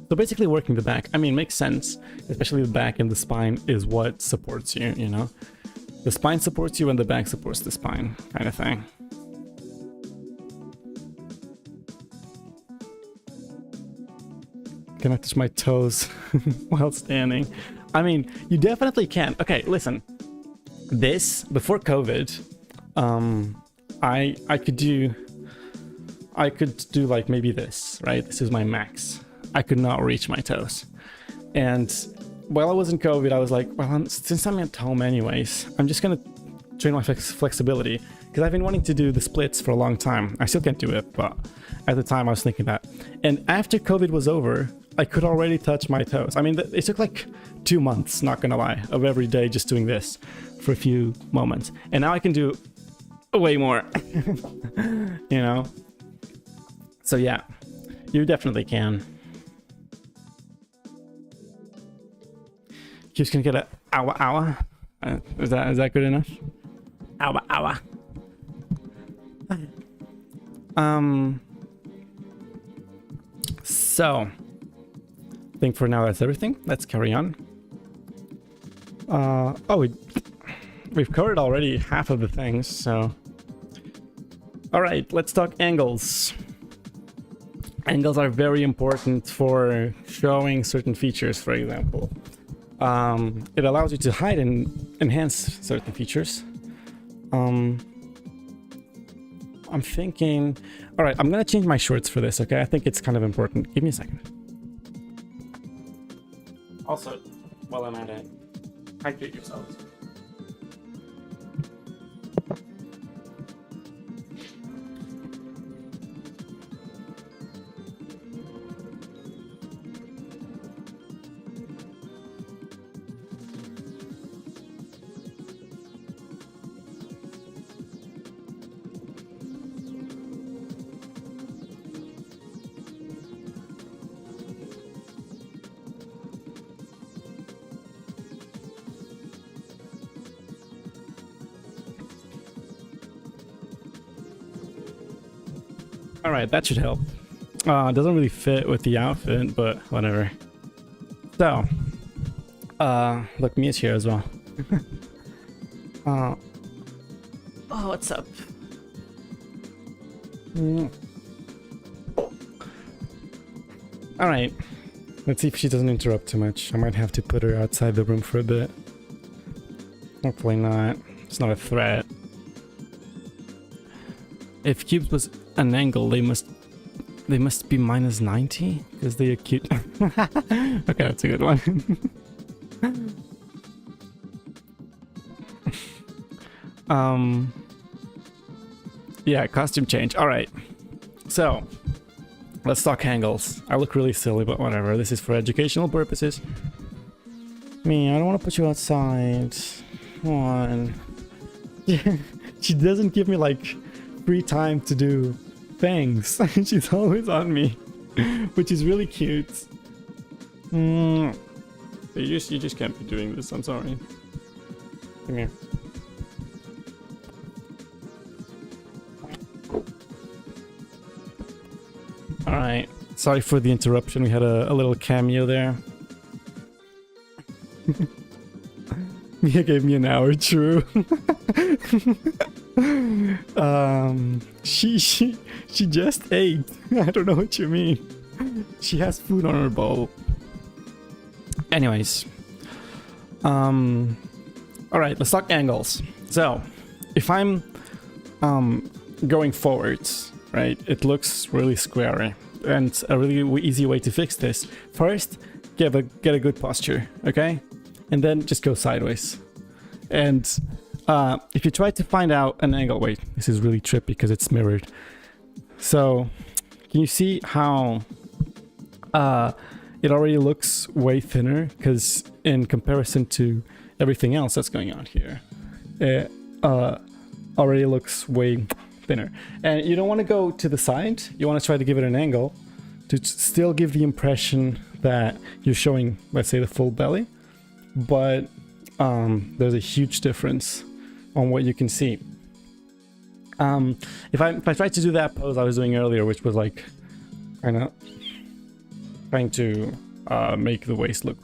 So basically working the back, I mean, makes sense, especially the back and the spine is what supports you, you know? The spine supports you and the back supports the spine, kind of thing. Can I touch my toes while standing? I mean, you definitely can. Okay, listen. This, before COVID, I could do like maybe this, right? This is my max. I could not reach my toes. And while I was in COVID, I was like, well, since I'm at home anyways, I'm just gonna train my flexibility, because I've been wanting to do the splits for a long time. I still can't do it, but at the time I was thinking that. And after COVID was over, I could already touch my toes. I mean, it took like 2 months, not gonna lie, of every day just doing this for a few moments. And now I can do way more, you know? So yeah, you definitely can. Just gonna get a hour hour. Is that good enough? Hour hour. So I think for now that's everything. Let's carry on. We've covered already half of the things, so all right, let's talk angles. Angles are very important for showing certain features, for example. It allows you to hide and enhance certain features. I'm thinking... Alright, I'm gonna change my shorts for this, okay? I think it's kind of important. Give me a second. Also, while I'm at it, hydrate yourselves. Alright, that should help. It doesn't really fit with the outfit, but whatever. So, look, Mia's here as well. Oh, what's up? Alright, let's see if she doesn't interrupt too much. I might have to put her outside the room for a bit. Hopefully not. It's not a threat. If cubes was an angle, they must be minus 90 because they are cute. Okay, that's a good one. Yeah, costume change. All right, so let's talk angles. I look really silly, but whatever. This is for educational purposes. Me, I don't want to put you outside. Come on. She doesn't give me like free time to do things. She's always on me, which is really cute. You just can't be doing this. I'm sorry. Come here. All right. Sorry for the interruption. We had a little cameo there. Mia gave me an hour, true. She just ate. I don't know what you mean. She has food on her bowl. Anyways. Alright, let's talk angles. So, if I'm going forwards, right, it looks really square. And a really easy way to fix this. First, get a good posture, okay? And then just go sideways. And if you try to find out an angle, wait, this is really trippy because it's mirrored. So can you see how it already looks way thinner? Because in comparison to everything else that's going on here, it already looks way thinner. And you don't want to go to the side. You want to try to give it an angle to still give the impression that you're showing, let's say, the full belly. But there's a huge difference on what you can see. If I tried to do that pose I was doing earlier, which was like kind of trying to make the waist look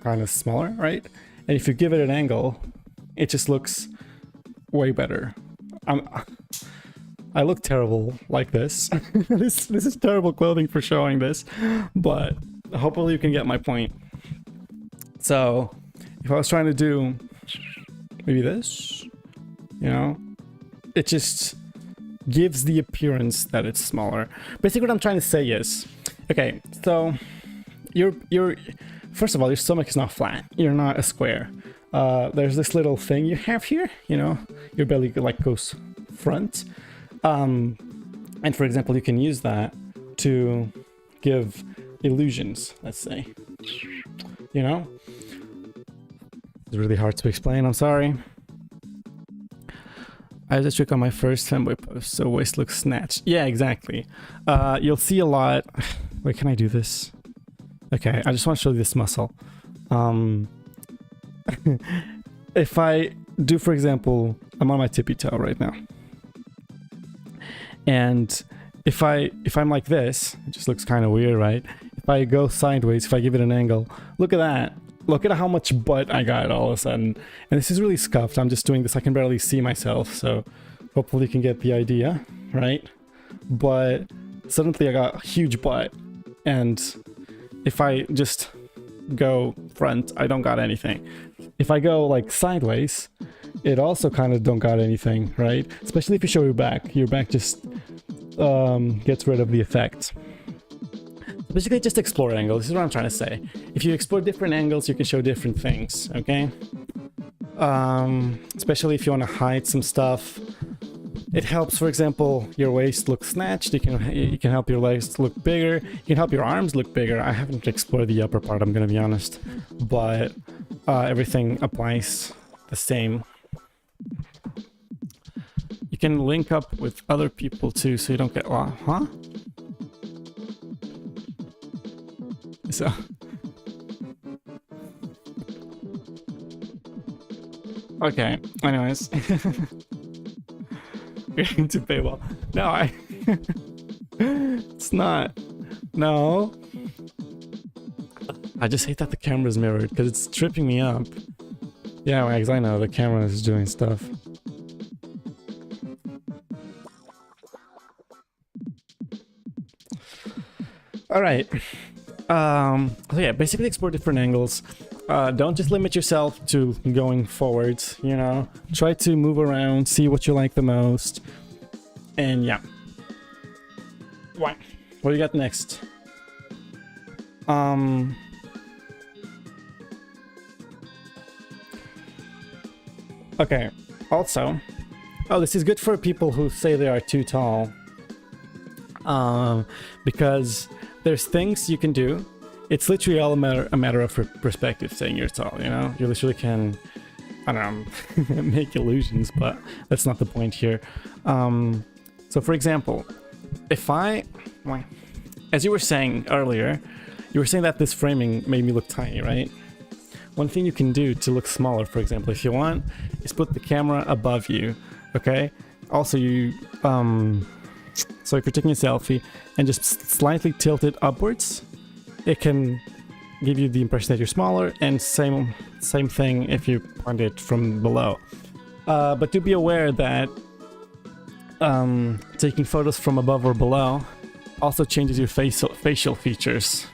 kind of smaller, right? And if you give it an angle, it just looks way better. I look terrible like this. This is terrible clothing for showing this, but hopefully you can get my point. So if I was trying to do maybe this, you know, it just gives the appearance that it's smaller. Basically what I'm trying to say is, okay, so you're first of all, your stomach is not flat. You're not a square. There's this little thing you have here, you know, your belly like goes front. And for example, you can use that to give illusions, let's say, you know. It's really hard to explain, I'm sorry. I have this trick on my first femboy post, so waist looks snatched. Yeah, exactly. You'll see a lot. Wait, can I do this? Okay, I just want to show you this muscle. If I do, for example, I'm on my tippy toe right now. And if I'm like this, it just looks kind of weird, right? If I go sideways, if I give it an angle, look at that. Look at how much butt I got all of a sudden. And this is really scuffed. I'm just doing this. I can barely see myself. So hopefully you can get the idea, right? But suddenly I got a huge butt. And if I just go front, I don't got anything. If I go like sideways, it also kind of don't got anything, right? Especially if you show your back. Your back just gets rid of the effect. Basically, just explore angles. This is what I'm trying to say. If you explore different angles, you can show different things, okay? Especially if you want to hide some stuff. It helps, for example, your waist look snatched. You can help your legs look bigger. You can help your arms look bigger. I haven't explored the upper part, I'm gonna be honest. But everything applies the same. You can link up with other people too, so you don't get lost. Huh? So okay, anyways. You're into paywall. No, it's not. No. I just hate that the camera's mirrored because it's tripping me up. Yeah, Wags, I know the camera is doing stuff. Alright. So yeah, basically explore different angles. Don't just limit yourself to going forwards, you know. Try to move around, see what you like the most. And yeah. What do you got next? Okay, also, oh, this is good for people who say they are too tall. Because there's things you can do. It's literally all a matter of perspective saying you're tall, you know? You literally can, I don't know, make illusions, but that's not the point here. So for example, if as you were saying earlier, you were saying that this framing made me look tiny, right? One thing you can do to look smaller, for example, if you want, is put the camera above you, okay? Also, so if you're taking a selfie and just slightly tilt it upwards, it can give you the impression that you're smaller, and same thing if you point it from below. But do be aware that taking photos from above or below also changes your facial features.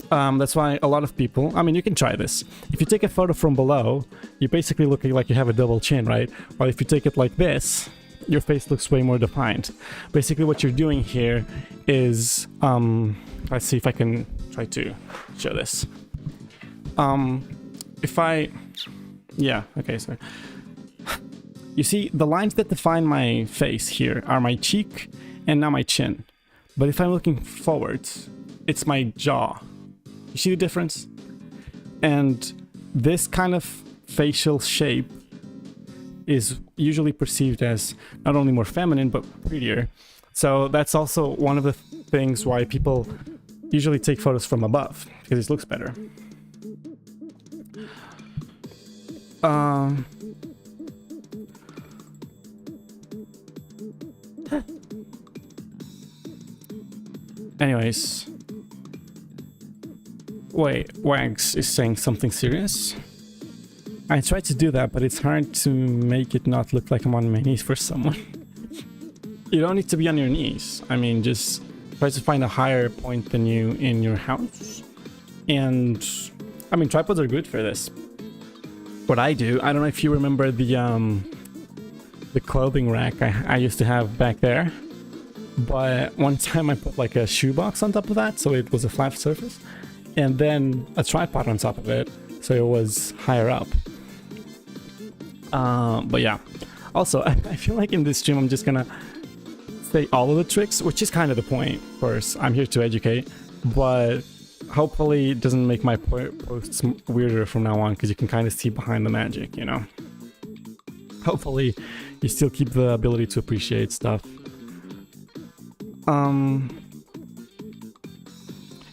That's why a lot of people, I mean, you can try this. If you take a photo from below, you're basically looking like you have a double chin, right? Or if you take it like this, your face looks way more defined. Basically what you're doing here is, let's see if I can try to show this. If I Yeah, okay, sorry. You see, the lines that define my face here are my cheek and now my chin. But if I'm looking forward, it's my jaw. You see the difference? And this kind of facial shape is usually perceived as not only more feminine, but prettier. So that's also one of the things why people usually take photos from above, because it looks better. Anyways. Wait, Wags is saying something serious? I tried to do that, but it's hard to make it not look like I'm on my knees for someone. You don't need to be on your knees. I mean, just try to find a higher point than you in your house. And, I mean, tripods are good for this. What I do, I don't know if you remember the clothing rack I used to have back there. But one time I put like a shoebox on top of that, so it was a flat surface. And then a tripod on top of it, so it was higher up. But yeah. Also, I feel like in this stream I'm just gonna say all of the tricks, which is kind of the point, of course. I'm here to educate, but hopefully it doesn't make my posts weirder from now on, because you can kind of see behind the magic, you know? Hopefully you still keep the ability to appreciate stuff.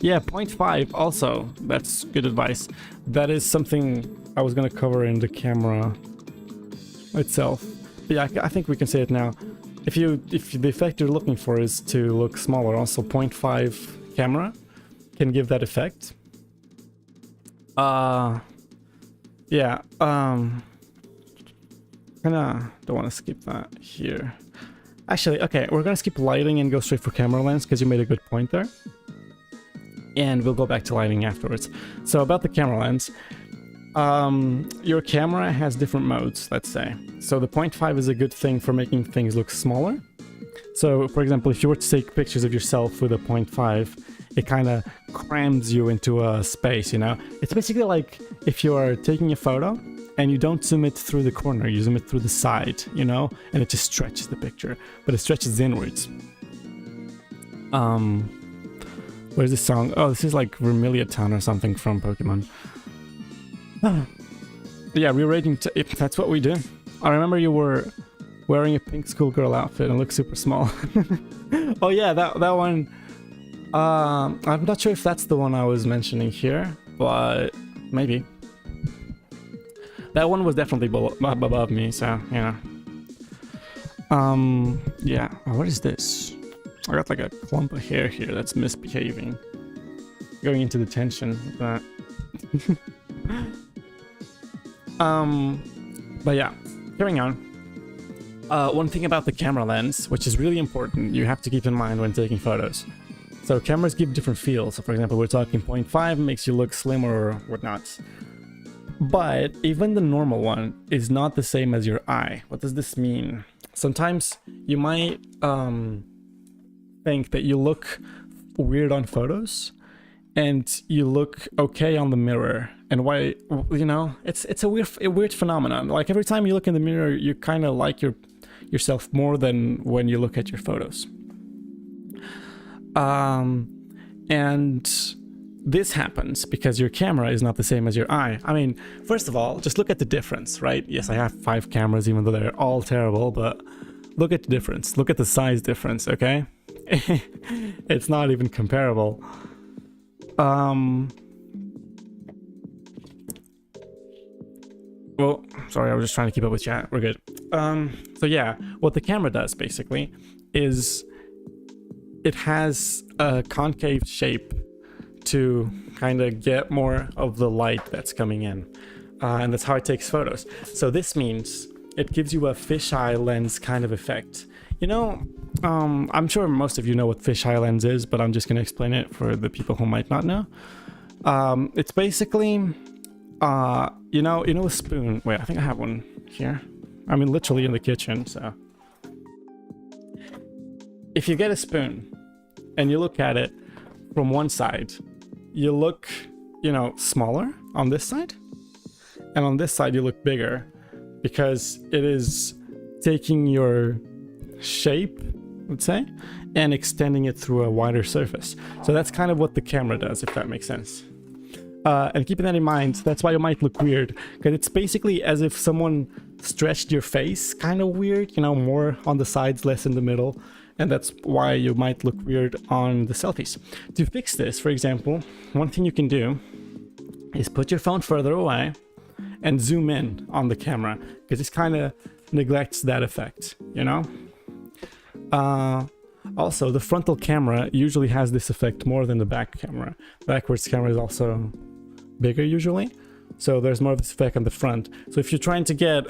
Yeah, 0.5 also, that's good advice. That is something I was gonna cover in the camera itself. But yeah, I think we can say it now. If the effect you're looking for is to look smaller, also 0.5 camera can give that effect. Yeah, kinda don't want to skip that here. Actually, okay, we're gonna skip lighting and go straight for camera lens, because you made a good point there. And we'll go back to lighting afterwards. So about the camera lens, your camera has different modes, let's say. So the 0.5 is a good thing for making things look smaller. So for example, if you were to take pictures of yourself with a 0.5, it kind of crams you into a space, you know? It's basically like if you're taking a photo and you don't zoom it through the corner, you zoom it through the side, you know? And it just stretches the picture, but it stretches inwards. Where's this song? Oh, this is like Vermilion Town or something from Pokemon. Yeah, rearranging, if that's what we do. I remember you were wearing a pink schoolgirl outfit and looked super small. Oh yeah, that one. I'm not sure if that's the one I was mentioning here, but maybe. That one was definitely above me, so, you know. Yeah. Oh, what is this? I got like a clump of hair here that's misbehaving. Going into detention with that. But yeah, carrying on. One thing about the camera lens, which is really important, you have to keep in mind when taking photos. So cameras give different feels. So for example, we're talking 0.5 makes you look slimmer or whatnot. But even the normal one is not the same as your eye. What does this mean? Sometimes you might think that you look weird on photos and you look okay on the mirror. And why, you know, it's a weird phenomenon. Like every time you look in the mirror, you kind of like yourself more than when you look at your photos. And this happens because your camera is not the same as your eye. I mean, first of all, just look at the difference, right? Yes, I have 5 cameras, even though they're all terrible, but look at the difference. Look at the size difference, okay? It's not even comparable. Well, sorry, I was just trying to keep up with chat. We're good. So yeah, what the camera does basically is it has a concave shape to kind of get more of the light that's coming in. And that's how it takes photos. So this means it gives you a fisheye lens kind of effect. You know, I'm sure most of you know what fisheye lens is, but I'm just going to explain it for the people who might not know. It's basically, you know a spoon. Wait, I think I have one here. I mean, literally in the kitchen, so. If you get a spoon and you look at it from one side, you look, you know, smaller on this side. and on this side you look bigger because it is taking your shape, let's say, and extending it through a wider surface. So that's kind of what the camera does, if that makes sense. And keeping that in mind, that's why you might look weird, because it's basically as if someone stretched your face kind of weird, you know, more on the sides, less in the middle, and that's why you might look weird on the selfies. To fix this, for example, one thing you can do is put your phone further away and zoom in on the camera, because this kind of neglects that effect, you know? Also, the frontal camera usually has this effect more than the back camera. Backwards camera is also bigger usually, so there's more of this effect on the front. So if you're trying to get,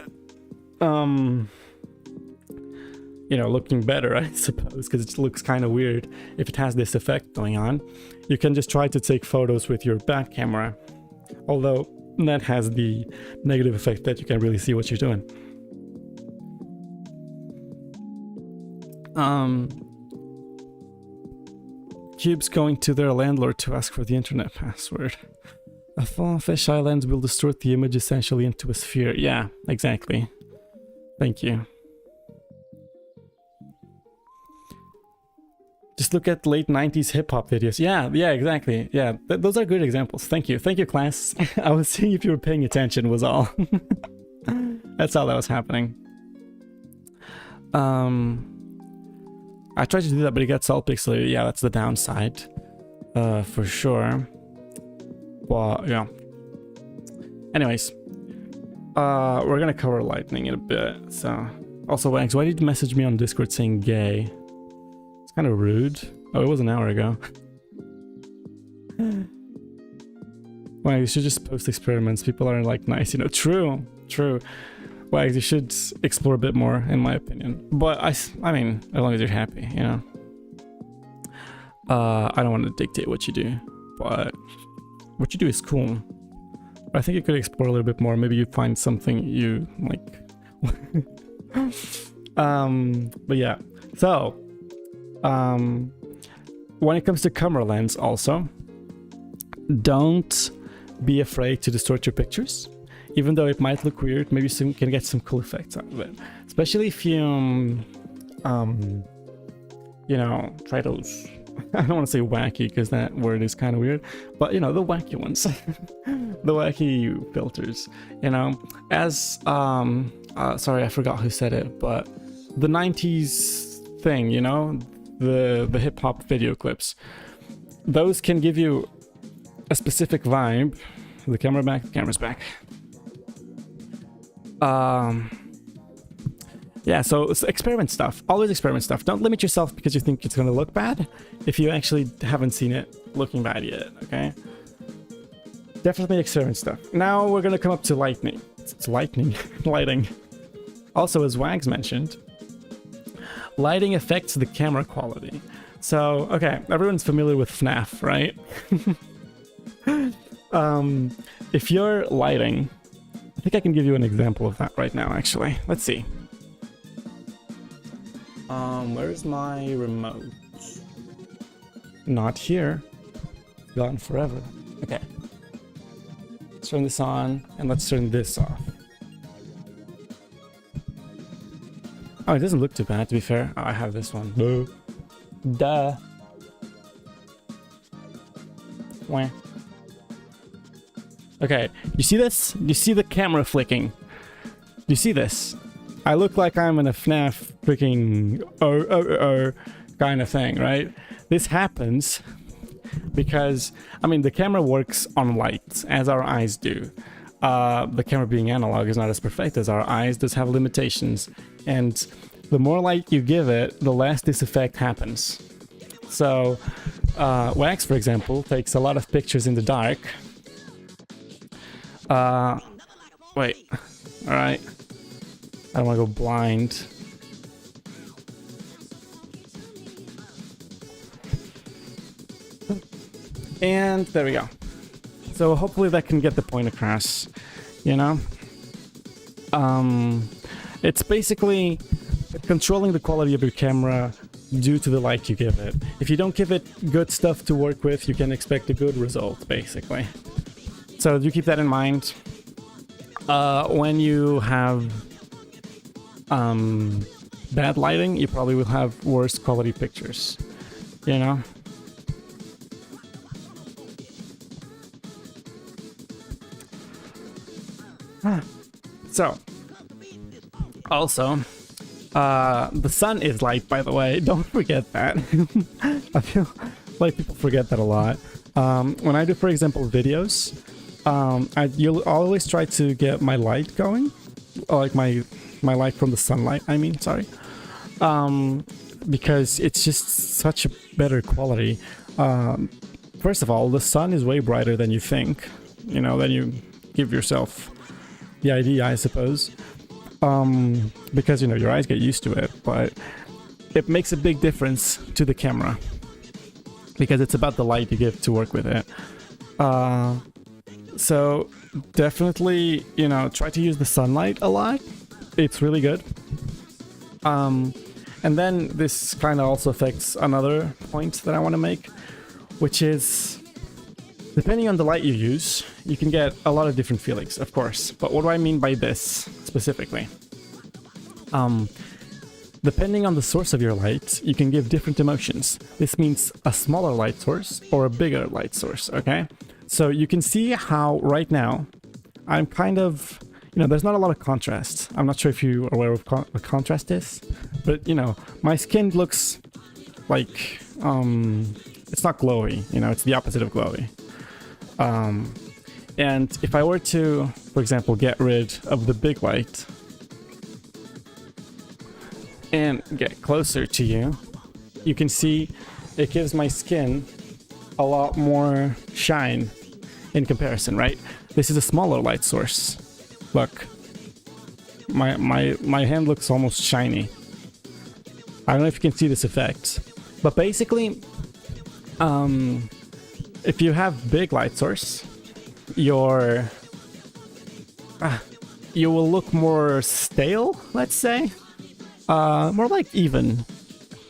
you know, looking better, I suppose, because it looks kind of weird if it has this effect going on, you can just try to take photos with your back camera, although that has the negative effect that you can't really see what you're doing. Cube's going to their landlord to ask for the internet password. A fall fish island will distort the image essentially into a sphere. Yeah, exactly. Thank you. Just look at late 90s hip-hop videos. Yeah, exactly. Yeah, those are good examples. Thank you. Thank you, class. I was seeing if you were paying attention was all. That's all that was happening. I tried to do that, but it gets all pixelated. Yeah, that's the downside. For sure. Well, yeah. Anyways. We're gonna cover lightning in a bit, so... Also, Wags, why did you message me on Discord saying gay? It's kind of rude. Oh, it was an hour ago. Well, you should just post experiments. People aren't like nice, you know. True. Wags, you should explore a bit more, in my opinion. But I mean, as long as you're happy, you know. I don't want to dictate what you do, but what you do is cool. But I think you could explore a little bit more. Maybe you find something you like. But yeah. So, when it comes to camera lens, also, don't be afraid to distort your pictures. Even though it might look weird, maybe you can get some cool effects out of it. Especially if you, you know, try those, I don't want to say wacky because that word is kind of weird, but you know, the wacky ones, the wacky filters, you know, as, sorry, I forgot who said it, but the 90s thing, you know, the hip hop video clips, those can give you a specific vibe. The camera back, the camera's back. Yeah, so experiment stuff. Always experiment stuff. Don't limit yourself because you think it's going to look bad if you actually haven't seen it looking bad yet, okay? Definitely experiment stuff. Now we're going to come up to lightning. It's lightning. Lighting. Also, as Wags mentioned, lighting affects the camera quality. So, okay, everyone's familiar with FNAF, right? If you're lighting... I think I can give you an example of that right now, actually. Let's see. Where's my remote? Not here. Gone forever. Okay. Let's turn this on, and let's turn this off. Oh, it doesn't look too bad, to be fair. Oh, I have this one. Duh. Wah. Okay, you see this? You see the camera flicking? You see this? I look like I'm in a FNAF freaking kind of thing, right? This happens because, I mean, the camera works on light, as our eyes do. The camera being analog is not as perfect as our eyes, does have limitations. And the more light you give it, the less this effect happens. So, Wax, for example, takes a lot of pictures in the dark. Wait. Alright. I don't want to go blind. And there we go. So hopefully that can get the point across, you know? It's basically controlling the quality of your camera due to the light you give it. If you don't give it good stuff to work with, you can expect a good result, basically. So do keep that in mind. When you have bad lighting, you probably will have worse quality pictures, you know? So, also, the sun is light, by the way. Don't forget that. I feel like people forget that a lot. When I do, for example, videos, you'll always try to get my light going, like my light from the sunlight. I mean, sorry, because it's just such a better quality. First of all, the sun is way brighter than you think. You know, than you give yourself the idea, I suppose. Because, you know, your eyes get used to it, but it makes a big difference to the camera because it's about the light you give to work with it. So definitely, you know, try to use the sunlight a lot. It's really good. And then this kind of also affects another point that I want to make, which is depending on the light you use, you can get a lot of different feelings, of course. But what do I mean by this specifically? Depending on the source of your light, you can give different emotions. This means a smaller light source or a bigger light source, okay? So you can see how right now I'm kind of, you know, there's not a lot of contrast. I'm not sure if you're aware of what contrast is, but, you know, my skin looks like, it's not glowy, you know, it's the opposite of glowy. And if I were to, for example, get rid of the big light and get closer to you, you can see it gives my skin a lot more shine in comparison, right? This is a smaller light source. Look, my hand looks almost shiny. I don't know if you can see this effect, but basically, if you have big light source, you will look more stale, let's say, more like even.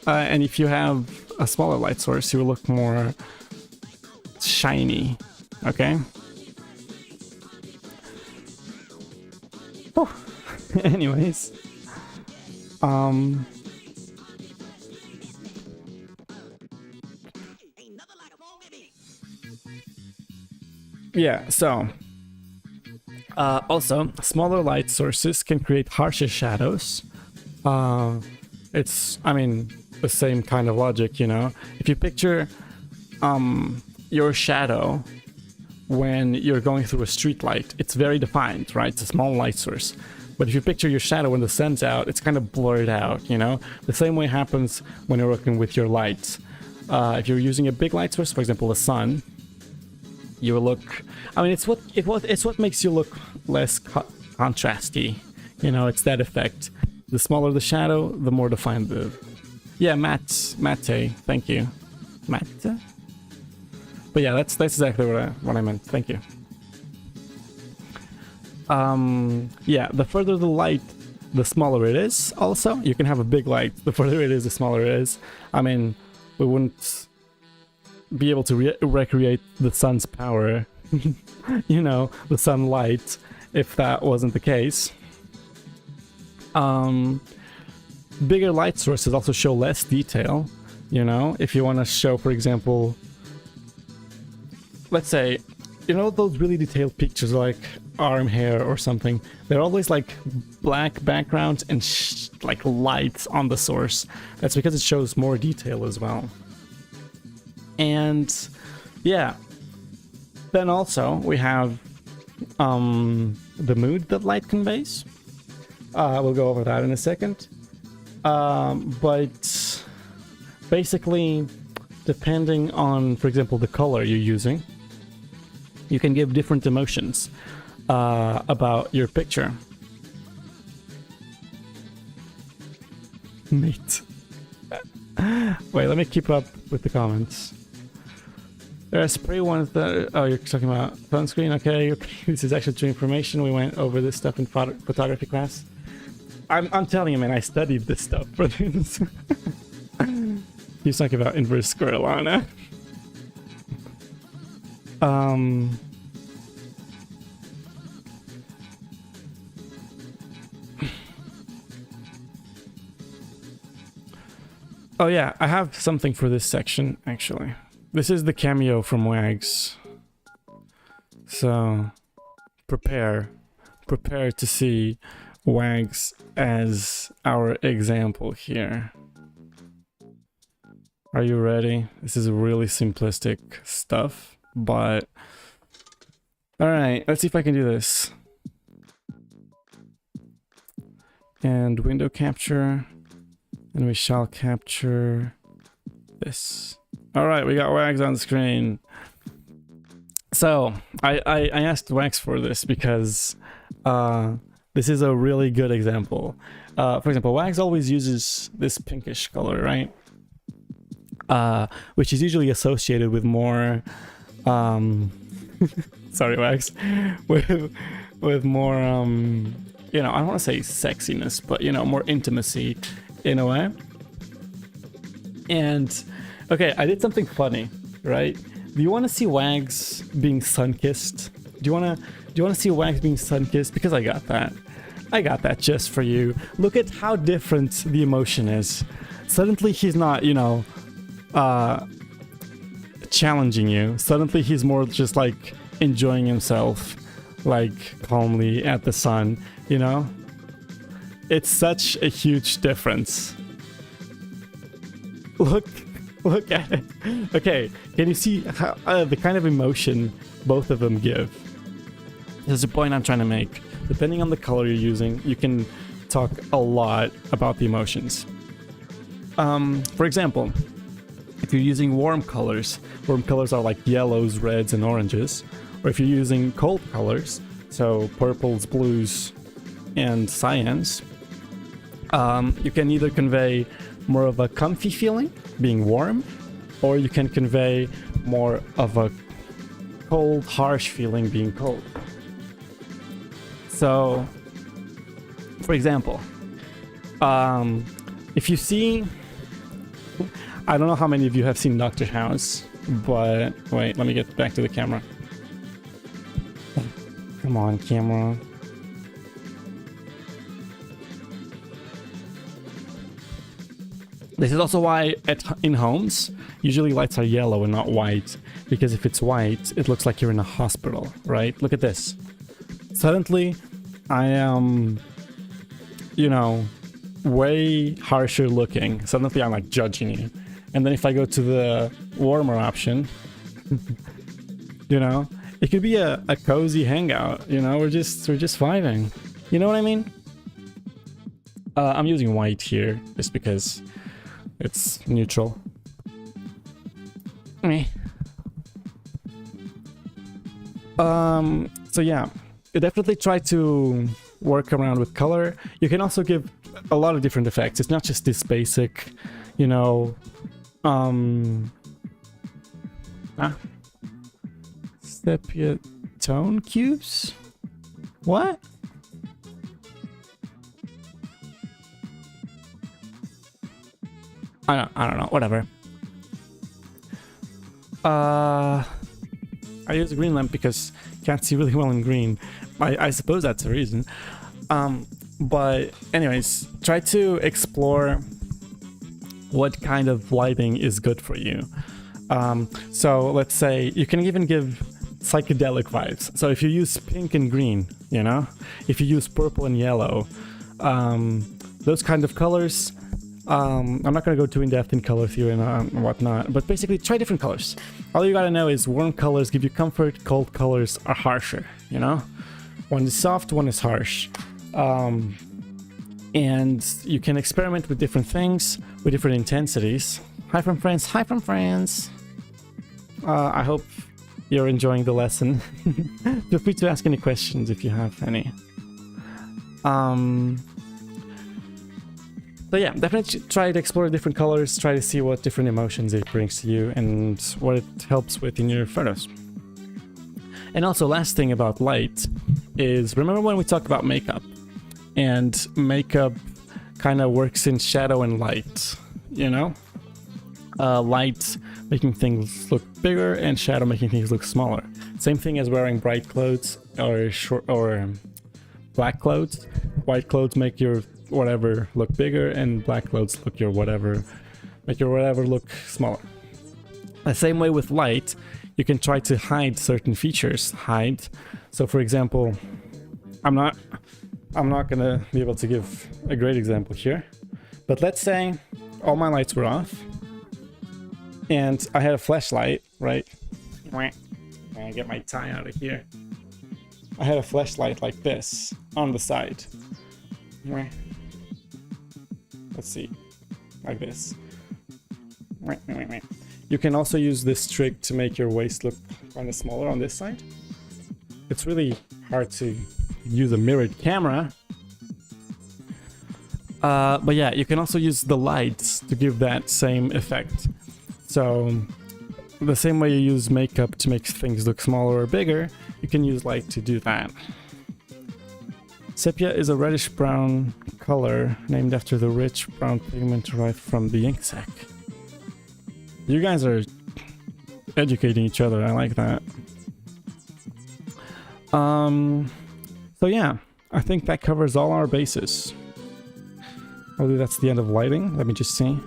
And if you have a smaller light source, you will look more shiny. Okay. Oh. Anyways, yeah, so also smaller light sources can create harsher shadows. It's, I mean, the same kind of logic, you know. If you picture your shadow when you're going through a street light, it's very defined, right? It's a small light source. But if you picture your shadow when the sun's out, it's kind of blurred out, you know? The same way happens when you're working with your lights. If you're using a big light source, for example, the sun, you will look, I mean, it's what makes you look less contrasty, you know, it's that effect. The smaller the shadow, the more defined the, yeah, mate, thank you, Matt. But yeah, that's exactly what I meant. Thank you. Yeah, the further the light, the smaller it is. Also, you can have a big light. The further it is, the smaller it is. I mean, we wouldn't be able to recreate the sun's power, you know, the sunlight, if that wasn't the case. Bigger light sources also show less detail, you know. If you want to show, for example, let's say, you know, those really detailed pictures like arm hair or something, they're always like black backgrounds and like lights on the source. That's because it shows more detail as well. And yeah, then also we have the mood that light conveys. We'll go over that in a second. But basically, depending on, for example, the color you're using, you can give different emotions about your picture. Mate. Wait, let me keep up with the comments. There are spray ones that... Oh, you're talking about phone screen? Okay, this is actually true information. We went over this stuff in photography class. I'm telling you, man, I studied this stuff for this. He's talking about inverse square Lana. Oh yeah, I have something for this section, actually. This is the cameo from Wags. So, prepare to see Wags as our example here. Are you ready? This is really simplistic stuff, but... Alright, let's see if I can do this. And window capture. And we shall capture this. Alright, we got Wags on the screen. So, I asked Wags for this because this is a really good example. For example, Wags always uses this pinkish color, right? Which is usually associated with more... sorry, Wags. With more, you know, I don't want to say sexiness, but, you know, more intimacy in a way. And, okay, I did something funny, right? Do you want to see Wags being sun-kissed? Do you want to see Wags being sun-kissed? Because I got that. I got that just for you. Look at how different the emotion is. Suddenly he's not, you know, challenging you. Suddenly he's more just like enjoying himself, like calmly at the sun, you know? It's such a huge difference. Look at it. Okay, can you see how, the kind of emotion both of them give? There's a point I'm trying to make. Depending on the color you're using, you can talk a lot about the emotions. For example, if you're using warm colors are like yellows, reds, and oranges. Or if you're using cold colors, so purples, blues, and cyans, you can either convey more of a comfy feeling, being warm, or you can convey more of a cold, harsh feeling, being cold. So, for example, if you see... I don't know how many of you have seen Dr. House, but... Wait, let me get back to the camera. Come on, camera. This is also why in homes, usually lights are yellow and not white. Because if it's white, it looks like you're in a hospital, right? Look at this. Suddenly, I am, you know, way harsher looking. Suddenly I'm like judging you. And then if I go to the warmer option, you know, it could be a cozy hangout, you know, we're just vibing. You know what I mean? I'm using white here just because it's neutral. So yeah, you definitely try to work around with color. You can also give a lot of different effects. It's not just this basic, you know, sepia tone cubes? What? I don't know, whatever. I use a green lamp because you can't see really well in green. I suppose that's the reason. But anyways, try to explore what kind of lighting is good for you. So let's say you can even give psychedelic vibes. So if you use pink and green, you know, if you use purple and yellow, those kind of colors. I'm not going to go too in-depth in color theory and whatnot, but basically try different colors. All you gotta know is warm colors give you comfort, cold colors are harsher, you know? One is soft, one is harsh. And you can experiment with different things, with different intensities. Hi from friends, hi from friends! I hope you're enjoying the lesson. Feel free to ask any questions if you have any. So yeah, definitely try to explore different colors, try to see what different emotions it brings to you and what it helps with in your photos. And also, last thing about light is, remember when we talked about makeup? And makeup kind of works in shadow and light, you know? Light making things look bigger and shadow making things look smaller. Same thing as wearing bright clothes or short or black clothes. White clothes make your whatever look bigger and black clothes look your whatever make your whatever look smaller. The same way with light, you can try to hide certain features. Hide. So for example, I'm not gonna be able to give a great example here, but let's say all my lights were off and I had a flashlight, right? I get my tie out of here. I had a flashlight like this on the side. Let's see, like this. You can also use this trick to make your waist look kind of smaller on this side. It's really hard to use a mirrored camera. But yeah, you can also use the lights to give that same effect. So the same way you use makeup to make things look smaller or bigger, you can use light to do that. Sepia is a reddish brown color named after the rich brown pigment derived from the ink sac. You guys are educating each other, I like that. So yeah, I think that covers all our bases. I believe that's the end of lighting. Let me just see.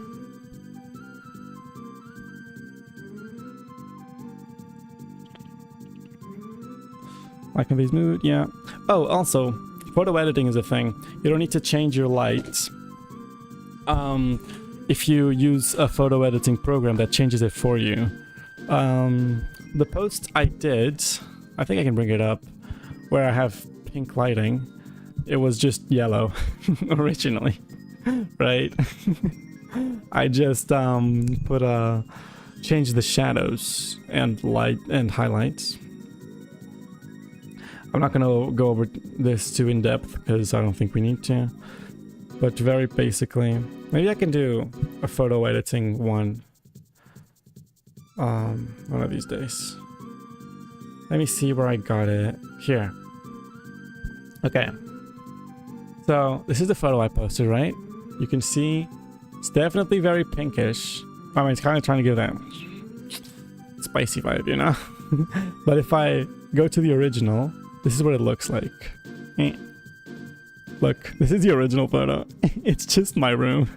Liking these mood, yeah. Oh, also, photo editing is a thing. You don't need to change your lights. If you use a photo editing program that changes it for you. The post I did, I think I can bring it up, where I have pink lighting. It was just yellow originally, right? I just changed the shadows and light and highlights. I'm not gonna go over this too in depth because I don't think we need to. But very basically, maybe I can do a photo editing one of these days. Let me see where I got it. Here. Okay. So this is the photo I posted, right? You can see it's definitely very pinkish. I mean, it's kind of trying to give that spicy vibe, you know? But if I go to the original, this is what it looks like. Look, this is the original photo. It's just my room.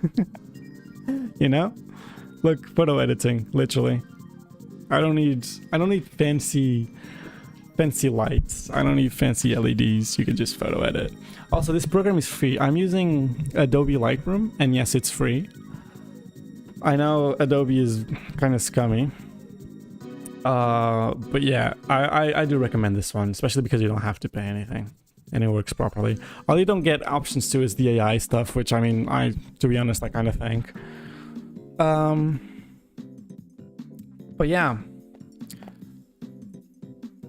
You know? Look, photo editing, literally. I don't need fancy lights. I don't need fancy LEDs. You can just photo edit. Also, this program is free. I'm using Adobe Lightroom, and yes, it's free. I know Adobe is kind of scummy. But yeah, I do recommend this one, especially because you don't have to pay anything. And it works properly. All you don't get options to is the AI stuff, which I mean, to be honest, I kind of think. But yeah,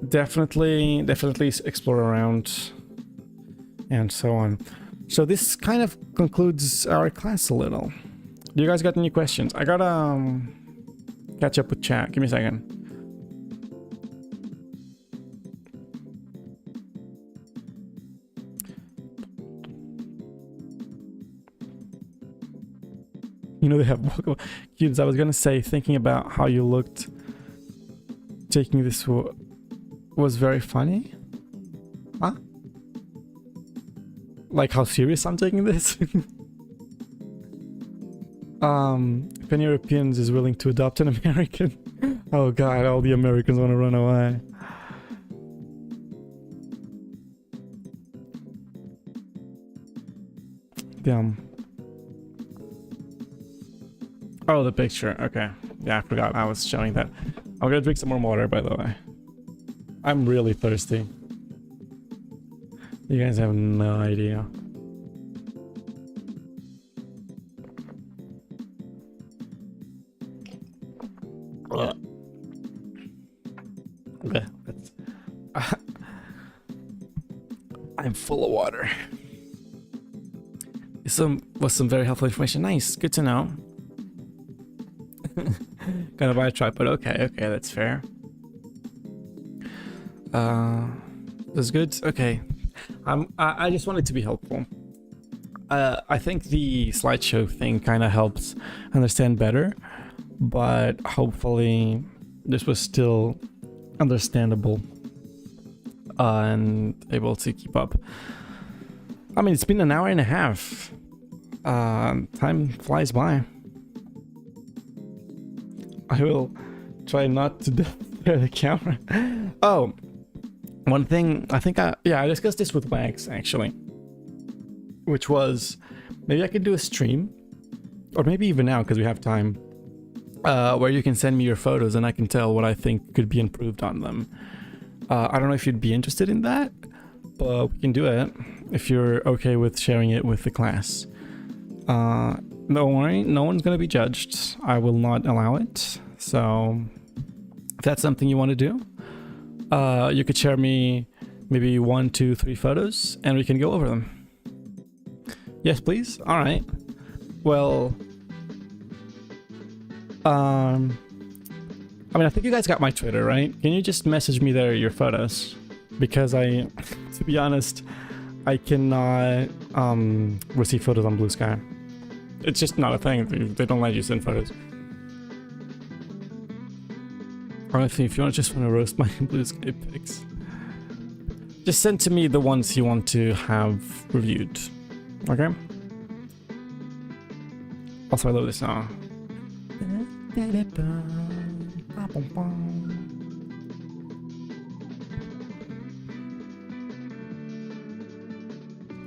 definitely explore around and so on. So this kind of concludes our class a little. Do you guys got any questions? I gotta catch up with chat. Give me a second. You know they have cubes. I was gonna say, thinking about how you looked taking this was very funny. Huh? Like how serious I'm taking this? If any Europeans is willing to adopt an American. Oh god, all the Americans want to run away. Damn. Oh, the picture. Okay. Yeah, I forgot I was showing that. I'm gonna drink some more water, by the way. I'm really thirsty. You guys have no idea. Okay. I'm full of water. This was some very helpful information. Nice. Good to know. Gonna buy a tripod. Okay, that's fair. That's good. Okay. I just wanted to be helpful. I think the slideshow thing kind of helps understand better, but hopefully this was still understandable and able to keep up. I mean, it's been an hour and a half. Time flies by. I will try not to stare the camera. Oh, one thing I think I discussed this with Wags actually, which was maybe I could do a stream, or maybe even now because we have time, where you can send me your photos and I can tell what I think could be improved on them. I don't know if you'd be interested in that, but we can do it if you're okay with sharing it with the class. Don't worry, no one's gonna be judged. I will not allow it. So if that's something you want to do, you could share me maybe 1, 2, 3 photos and we can go over them. Yes, please. All right. Well, I mean, I think you guys got my Twitter, right? Can you just message me there your photos? Because to be honest, I cannot receive photos on Blue Sky. It's just not a thing. They don't let you send photos. Honestly, if you just want to roast my Blue Sky pics, just send to me the ones you want to have reviewed. Okay? Also, I love this song.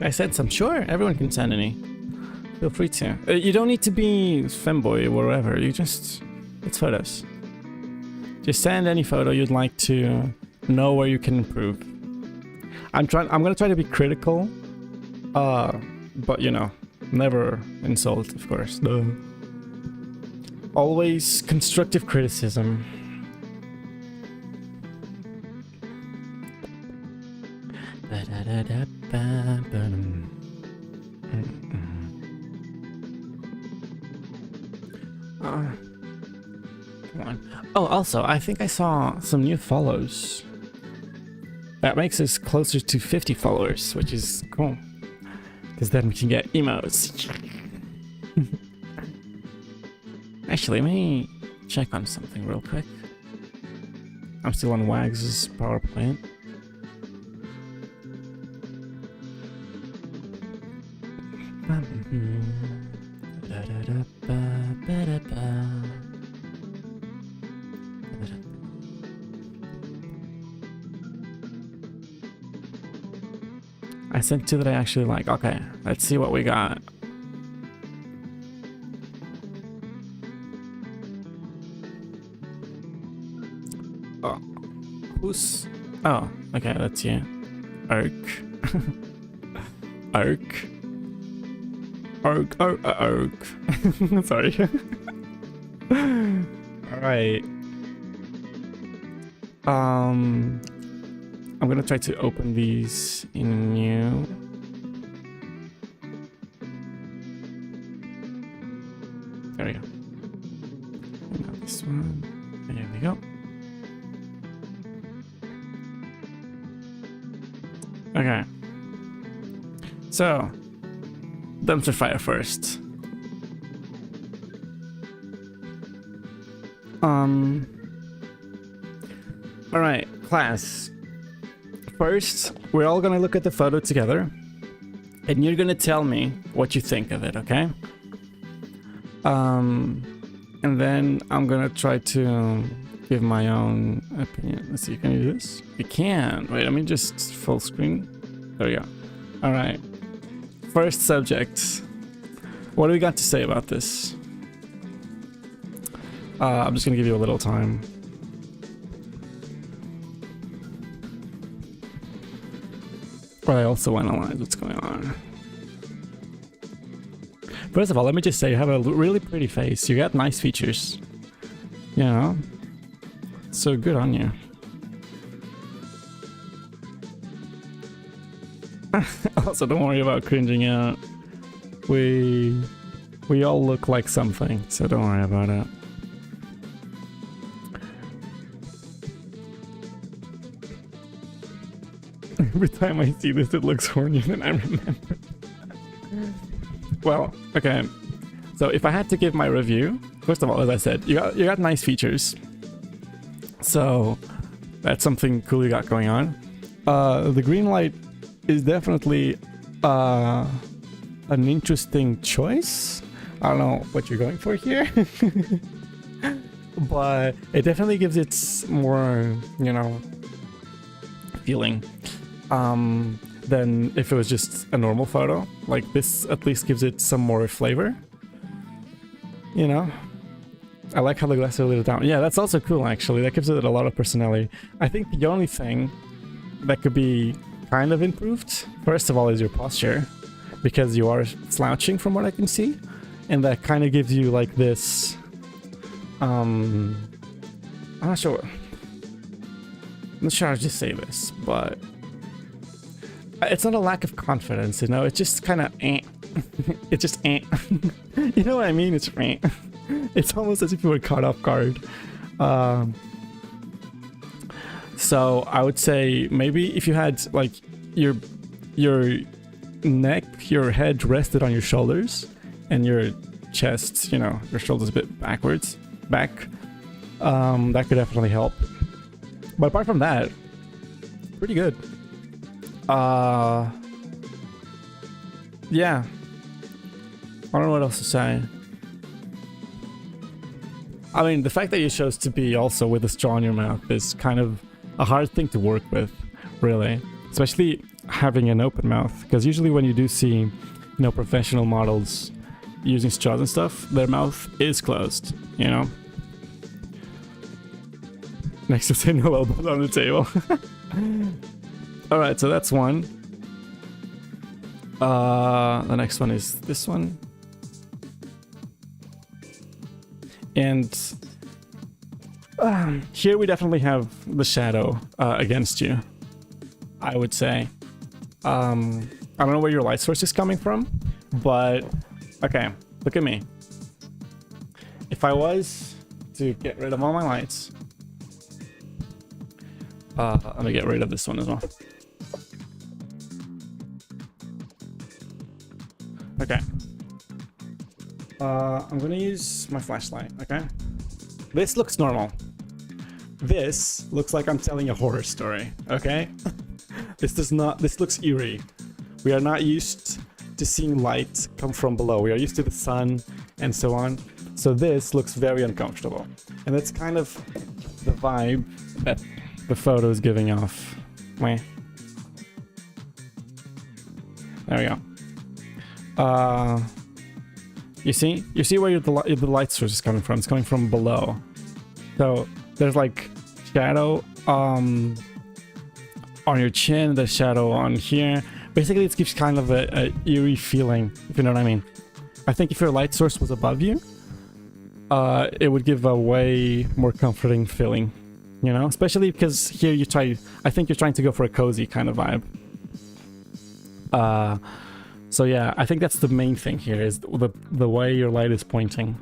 I said some. Sure, everyone can send any. Feel free to. You don't need to be femboy or whatever. It's photos. Just send any photo you'd like to know where you can improve. I'm gonna try to be critical, but you know, never insult, of course. Duh. Always constructive criticism. Come on. Oh, also, I think I saw some new follows. That makes us closer to 50 followers, which is cool. Because then we can get emotes. Actually, let me check on something real quick. I'm still on Wags' PowerPoint. I sent 2 that I actually like. Okay, let's see what we got. Oh, who's... Oh, okay, that's you. Arc. Arc. Arc. Sorry. Alright. I'm gonna try to open these in new. There we go. And now this one. There we go. Okay. So, dumpster fire first. Alright, class. First, we're all gonna look at the photo together, and you're gonna tell me what you think of it, okay? And then I'm gonna try to give my own opinion. Let's see, can you do this? You can. Wait, let me just full screen. There we go. Alright. First subject. What do we got to say about this? I'm just gonna give you a little time. But I also analyze what's going on. First of all, let me just say you have a really pretty face. You got nice features. You know? So good on you. Also, don't worry about cringing out. We all look like something, so don't worry about it. Every time I see this, it looks hornier than I remember. Well, okay. So if I had to give my review, first of all, as I said, you got nice features. So that's something cool you got going on. The green light is definitely an interesting choice. I don't know what you're going for here. but it definitely gives it more, you know, feeling than if it was just a normal photo. Like this at least gives it some more flavor, you know. I like how the glasses are lit down. Yeah, that's also cool actually. That gives it a lot of personality. I think the only thing that could be kind of improved, first of all, is your posture, because you are slouching from what I can see, and that kind of gives you like this I'm not sure how to just say this, but it's not a lack of confidence, you know. It's just kind of it's just you know what I mean? It's it's almost as if you were caught off guard. So I would say maybe if you had like your neck, your head rested on your shoulders, and your chest, you know, your shoulders a bit back, that could definitely help. But apart from that, pretty good. Yeah. I don't know what else to say. I mean, the fact that you chose to be also with a straw in your mouth is kind of a hard thing to work with, really. Especially having an open mouth. Because usually when you do see, you know, professional models using straws and stuff, their mouth is closed, you know? Next to say no elbows on the table. Alright, so that's one. The next one is this one. And here we definitely have the shadow against you, I would say. I don't know where your light source is coming from, but okay, look at me. If I was to get rid of all my lights, I'm gonna get rid of this one as well. Okay. I'm gonna use my flashlight, okay? This looks normal. This looks like I'm telling a horror story, okay? This looks eerie. We are not used to seeing light come from below. We are used to the sun and so on. So this looks very uncomfortable. And that's kind of the vibe that the photo is giving off. There we go. You see where the light source is coming from? It's coming from below. So there's like shadow on your chin, the shadow on here. Basically, it gives kind of a eerie feeling, if you know what I mean. I think if your light source was above you, it would give a way more comforting feeling, you know? Especially because here I think you're trying to go for a cozy kind of vibe. So yeah, I think that's the main thing here, is the way your light is pointing.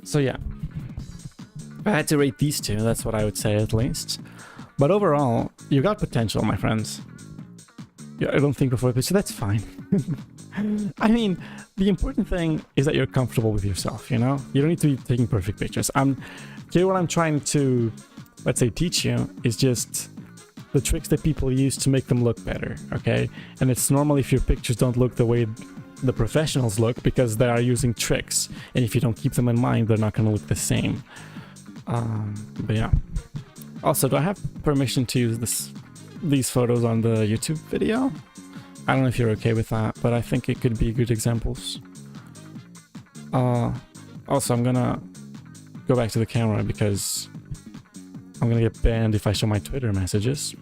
So yeah, if I had to rate these two, that's what I would say at least. But overall, you got potential, my friends. Yeah, I don't think before this, so that's fine. I mean, the important thing is that you're comfortable with yourself, you know? You don't need to be taking perfect pictures. Here what I'm trying to, let's say, teach you is just the tricks that people use to make them look better, okay? And it's normal if your pictures don't look the way the professionals look, because they are using tricks. And if you don't keep them in mind, they're not going to look the same. But yeah. Also, do I have permission to use these photos on the YouTube video? I don't know if you're okay with that, but I think it could be good examples. Also, I'm gonna go back to the camera because I'm gonna get banned if I show my Twitter messages.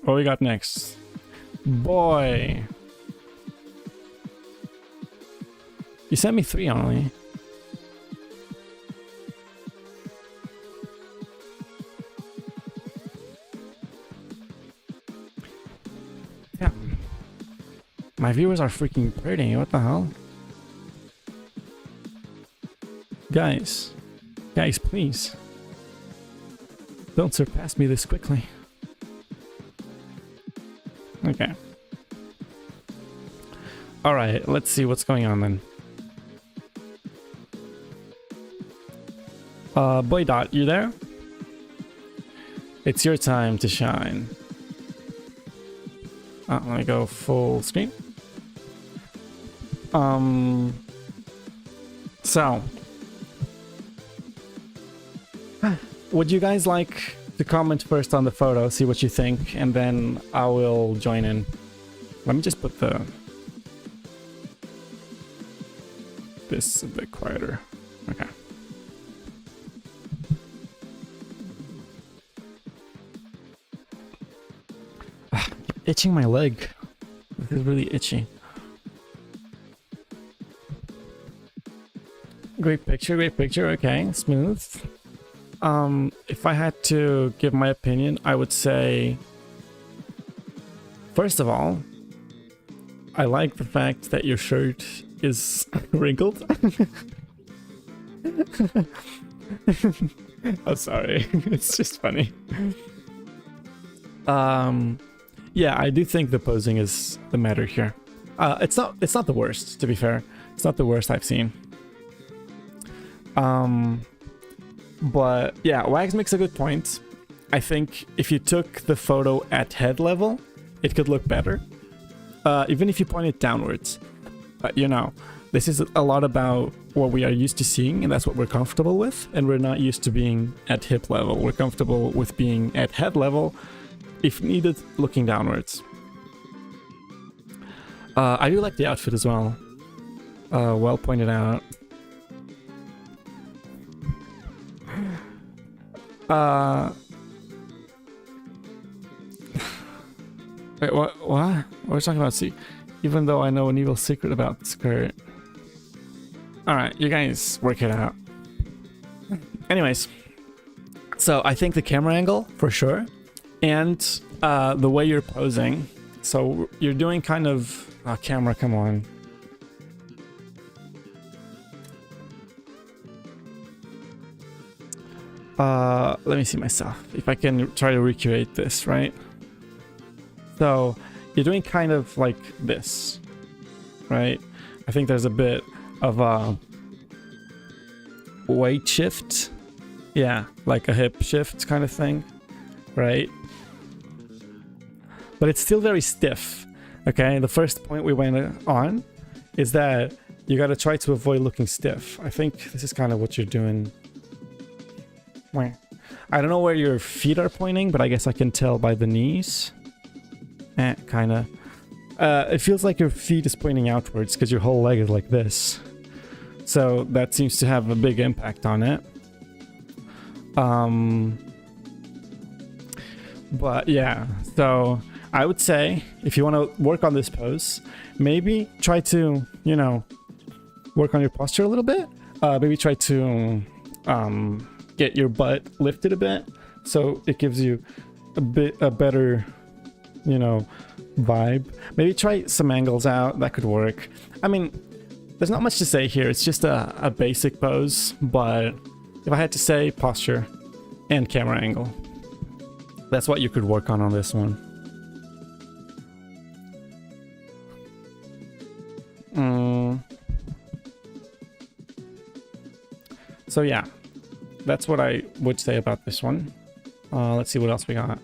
What we got next? Boy! You sent me 3 only. Yeah. My viewers are freaking pretty, what the hell? Guys, please. Don't surpass me this quickly. Okay. Alright, let's see what's going on then. Boy Dot, you there? It's your time to shine. Let me go full screen. So, would you guys like to comment first on the photo, see what you think, and then I will join in. Let me just put this a bit quieter. Okay. Itching my leg. This is really itchy. Great picture, okay, smooth. If I had to give my opinion, I would say, first of all, I like the fact that your shirt is wrinkled. I'm sorry, it's just funny. Yeah, I do think the posing is the matter here. It's not the worst, to be fair. It's not the worst I've seen. But yeah, Wags makes a good point. I think if you took the photo at head level, it could look better. Even if you point it downwards. But you know, this is a lot about what we are used to seeing, and that's what we're comfortable with. And we're not used to being at hip level. We're comfortable with being at head level, if needed, looking downwards. I do like the outfit as well. Well pointed out. Wait, what? What? What are we talking about? See, even though I know an evil secret about the skirt. Alright, you guys work it out. Anyways, so I think the camera angle, for sure, and the way you're posing. So you're doing kind of... Oh, camera, come on. Let me see myself. If I can try to recreate this, right? So you're doing kind of like this, right? I think there's a bit of a weight shift. Yeah, like a hip shift kind of thing, right? But it's still very stiff, okay? The first point we went on is that you got to try to avoid looking stiff. I think this is kind of what you're doing. I don't know where your feet are pointing, but I guess I can tell by the knees. Kind of. It feels like your feet is pointing outwards because your whole leg is like this. So that seems to have a big impact on it. But yeah, so I would say if you want to work on this pose, maybe try to, you know, work on your posture a little bit. Maybe try to get your butt lifted a bit so it gives you a better, you know, vibe. Maybe try some angles out. That could work. I mean, there's not much to say here. It's just a basic pose, but if I had to say, posture and camera angle. That's what you could work on this one. So yeah, that's what I would say about this one. Let's see what else we got.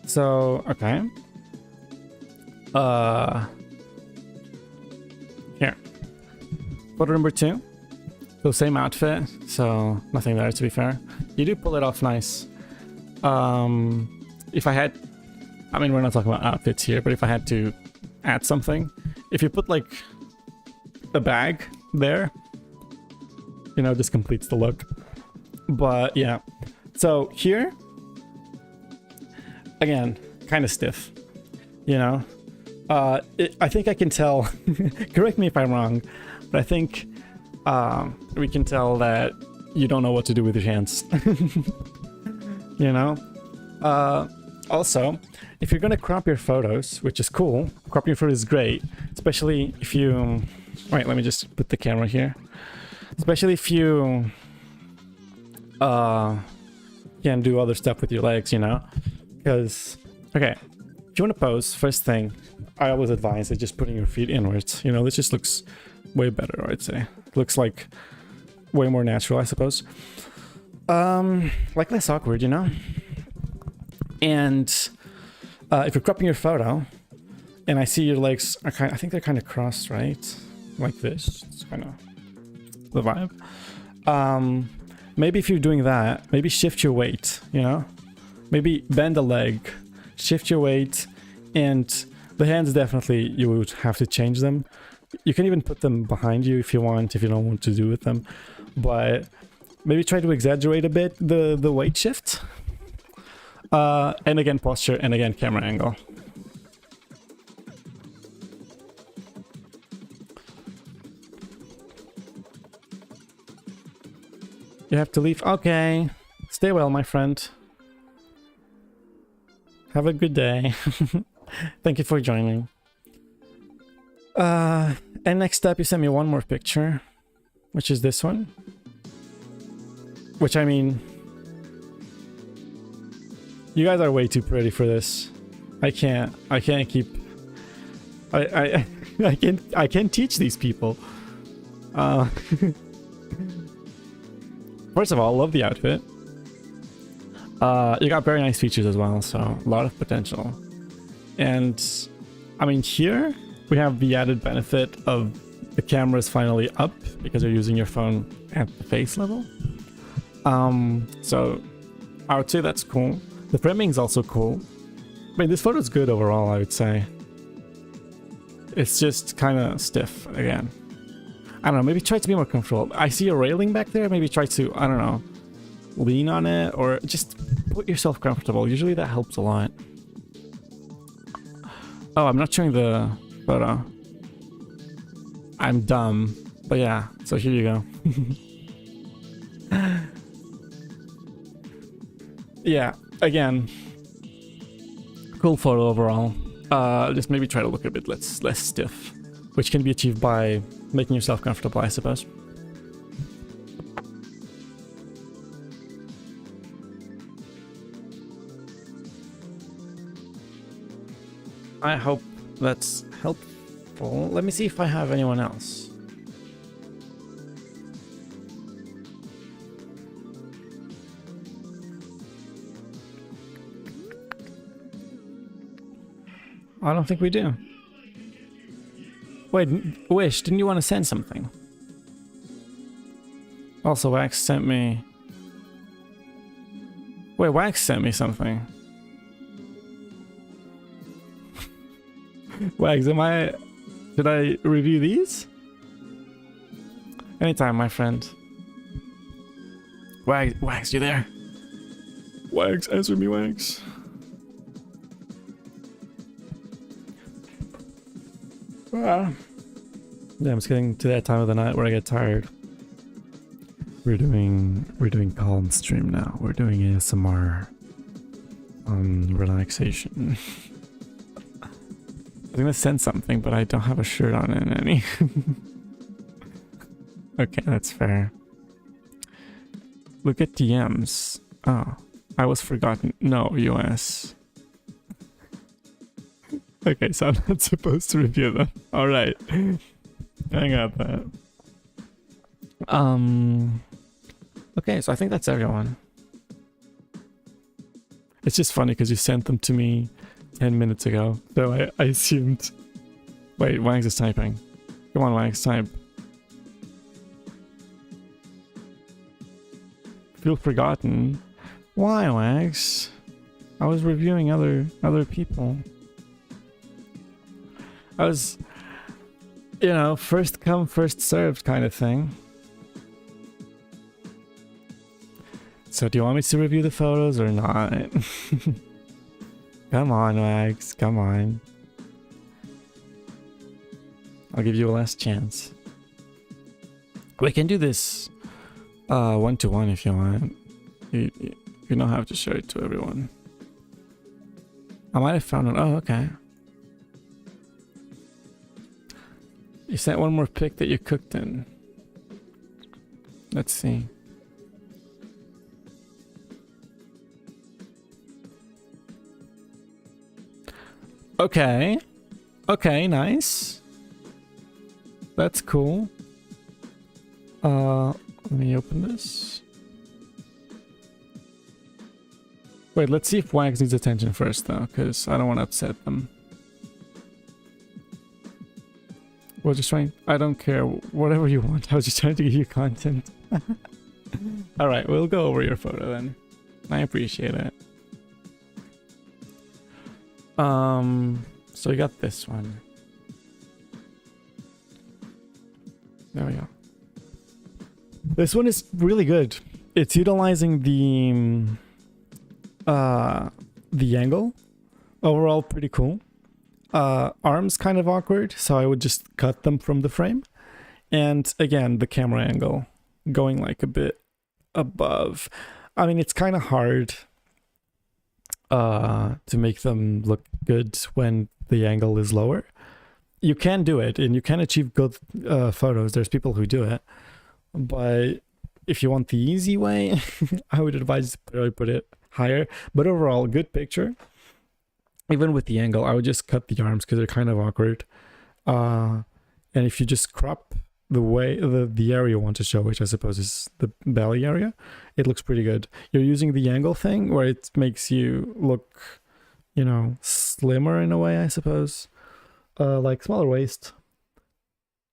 So, okay. Here. Photo number 2. So same outfit, so nothing there to be fair. You do pull it off nice. If I had... I mean, we're not talking about outfits here, but if I had to add something. If you put like a bag there, you know, this completes the look. But yeah. So here, again, kind of stiff, you know. I think I can tell, correct me if I'm wrong, but I think we can tell that you don't know what to do with your hands. You know. Also, if you're gonna crop your photos, which is cool, cropping your photos is great, especially if you... Wait, let me just put the camera here. Especially if you can do other stuff with your legs, you know? Because, okay, if you want to pose, first thing I always advise is just putting your feet inwards. You know, this just looks way better, I'd say. It looks like way more natural, I suppose. Like less awkward, you know? And if you're cropping your photo, and I see your legs are I think they're kind of crossed, right? Like this. It's kind of the vibe. Maybe if you're doing that, maybe shift your weight, you know? Maybe bend a leg, shift your weight, and the hands definitely, you would have to change them. You can even put them behind you if you want, if you don't want to do with them. But maybe try to exaggerate a bit the weight shift. And again, posture, and again, camera angle. You have to leave. Okay. Stay well, my friend. Have a good day. Thank you for joining. And next up, you sent me one more picture, which is this one. Which, I mean, you guys are way too pretty for this. I can't keep. I can't teach these people. First of all, love the outfit. You got very nice features as well, so a lot of potential. And I mean, here we have the added benefit of the camera is finally up because you're using your phone at the face level. So I would say that's cool. The framing is also cool. I mean, this photo is good overall, I would say. It's just kind of stiff again. I don't know, maybe try to be more comfortable. I see a railing back there, maybe try to, I don't know, lean on it or just put yourself comfortable. Usually that helps a lot. Oh, I'm not showing the photo. I'm dumb. But yeah, so here you go. Yeah, again, cool photo overall. Just maybe try to look a bit less stiff, which can be achieved by making yourself comfortable, I suppose. I hope that's helpful. Let me see if I have anyone else. I don't think we do. Wait, Wish, didn't you want to send something? Also, Wax sent me... Wait, Wax sent me something. Wags, should I review these? Anytime, my friend. Wags, you there? Wags, answer me, Wags. Yeah, I'm just getting to that time of the night where I get tired. We're doing calm stream now. We're doing ASMR relaxation. I was gonna send something, but I don't have a shirt on in any. Okay, that's fair. Look at DMs. Oh, I was forgotten. No, US. Okay, so I'm not supposed to review them. Alright. I got that. Okay, so I think that's everyone. It's just funny because you sent them to me 10 minutes ago, so I assumed... Wait, Wags is typing. Come on, Wags, type. Feel forgotten. Why, Wags? I was reviewing other people. I was, you know, first come, first served kind of thing. So do you want me to review the photos or not? Come on, Wags, come on. I'll give you a last chance. We can do this one-to-one if you want. You don't have to show it to everyone. I might have found one. Oh, okay. You sent one more pic that you cooked in. Let's see. Okay. Okay, nice. That's cool. Let me open this. Wait, let's see if Wags needs attention first, though, because I don't want to upset them. We're just trying... I don't care. Whatever you want. I was just trying to give you content. Alright, we'll go over your photo then. I appreciate it. So we got this one. There we go. This one is really good. It's utilizing the angle. Overall, pretty cool. Arms kind of awkward, so I would just cut them from the frame. And again, the camera angle going like a bit above. I mean, it's kind of hard to make them look good when the angle is lower. You can do it, and you can achieve good photos. There's people who do it. But if you want the easy way, I would advise to put it higher. But overall, good picture. Even with the angle, I would just cut the arms because they're kind of awkward. And if you just crop the way the area you want to show, which I suppose is the belly area, it looks pretty good. You're using the angle thing where it makes you look, you know, slimmer in a way, I suppose. Like smaller waist.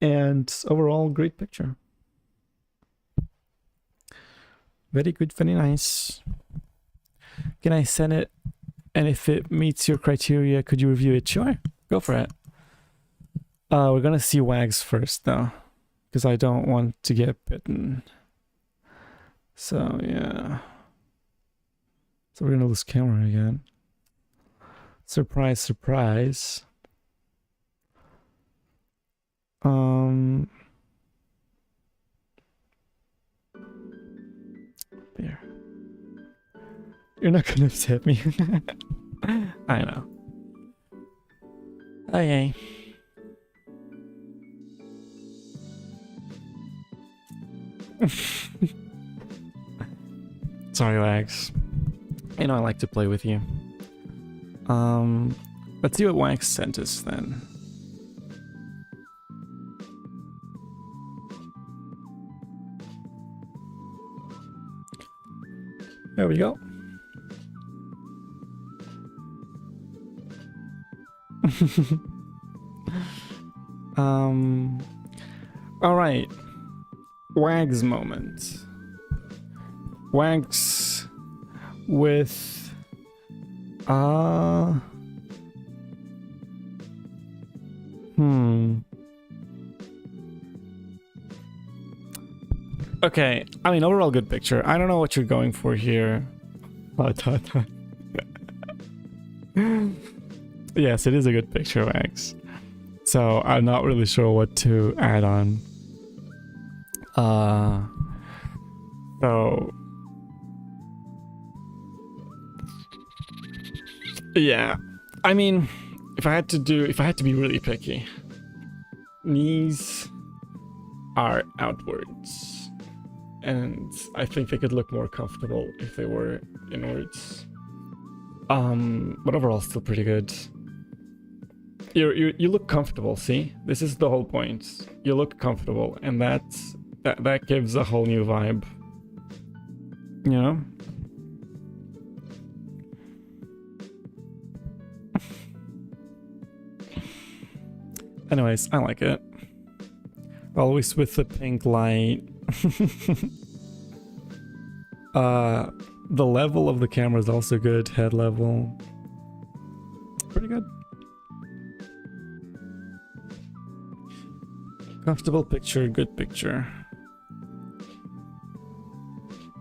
And overall, great picture. Very good, very nice. Can I send it? And if it meets your criteria, could you review it? Sure, go for it. We're gonna see Wags first though, because I don't want to get bitten. So yeah. So we're gonna lose camera again. Surprise, surprise. There. You're not gonna upset me. I know. Okay. Sorry, Wags. You know I like to play with you. Let's see what Wags sent us then. There we go. All right. Wags moment. Wags with Okay, I mean, overall good picture. I don't know what you're going for here. Yes, it is a good picture, Wags. So I'm not really sure what to add on. So yeah, I mean, if I had to be really picky, knees are outwards, and I think they could look more comfortable if they were inwards. But overall, still pretty good. You look comfortable. See, this is the whole point. You look comfortable, and that gives a whole new vibe. You know. Anyways, I like it. Always with the pink light. The level of the camera is also good. Head level. Pretty good. Comfortable picture, good picture.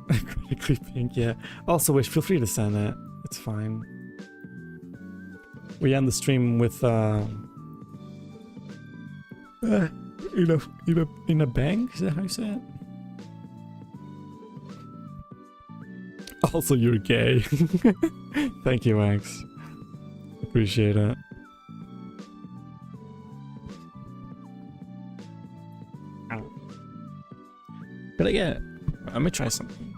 Critically pink, yeah. Also, Wish, feel free to send it. It's fine. We end the stream with in a bang? Is that how you say it? Also, you're gay. Thank you, Max. Appreciate it. But again, let me try something.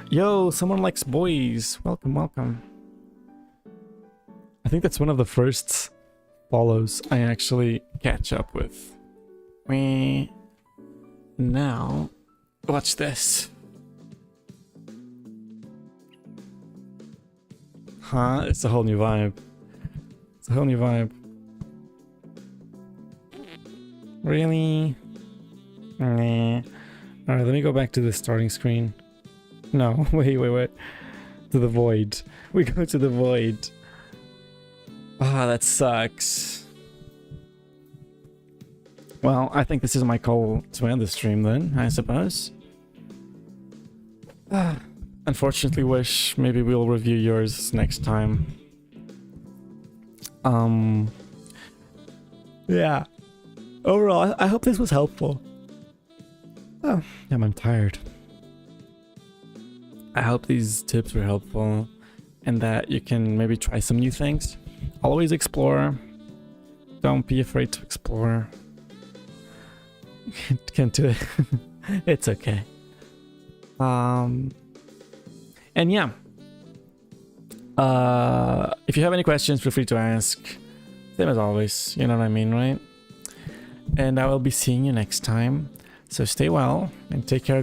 Yo, someone likes boys. Welcome, welcome. I think that's one of the first follows I actually catch up with. Now, watch this. Huh? It's a whole new vibe. It's a whole new vibe. Really? Nah. Alright, let me go back to the starting screen. No, wait. To the void. We go to the void. Ah, that sucks. Well, I think this is my call to end the stream then, I suppose. Unfortunately, Wish, maybe we'll review yours next time. Yeah. Overall, I hope this was helpful. Oh, damn, I'm tired. I hope these tips were helpful and that you can maybe try some new things. Always explore. Don't be afraid to explore. Can't do it. It's okay. And yeah. If you have any questions, feel free to ask. Same as always, you know what I mean, right? And I will be seeing you next time. So stay well and take care of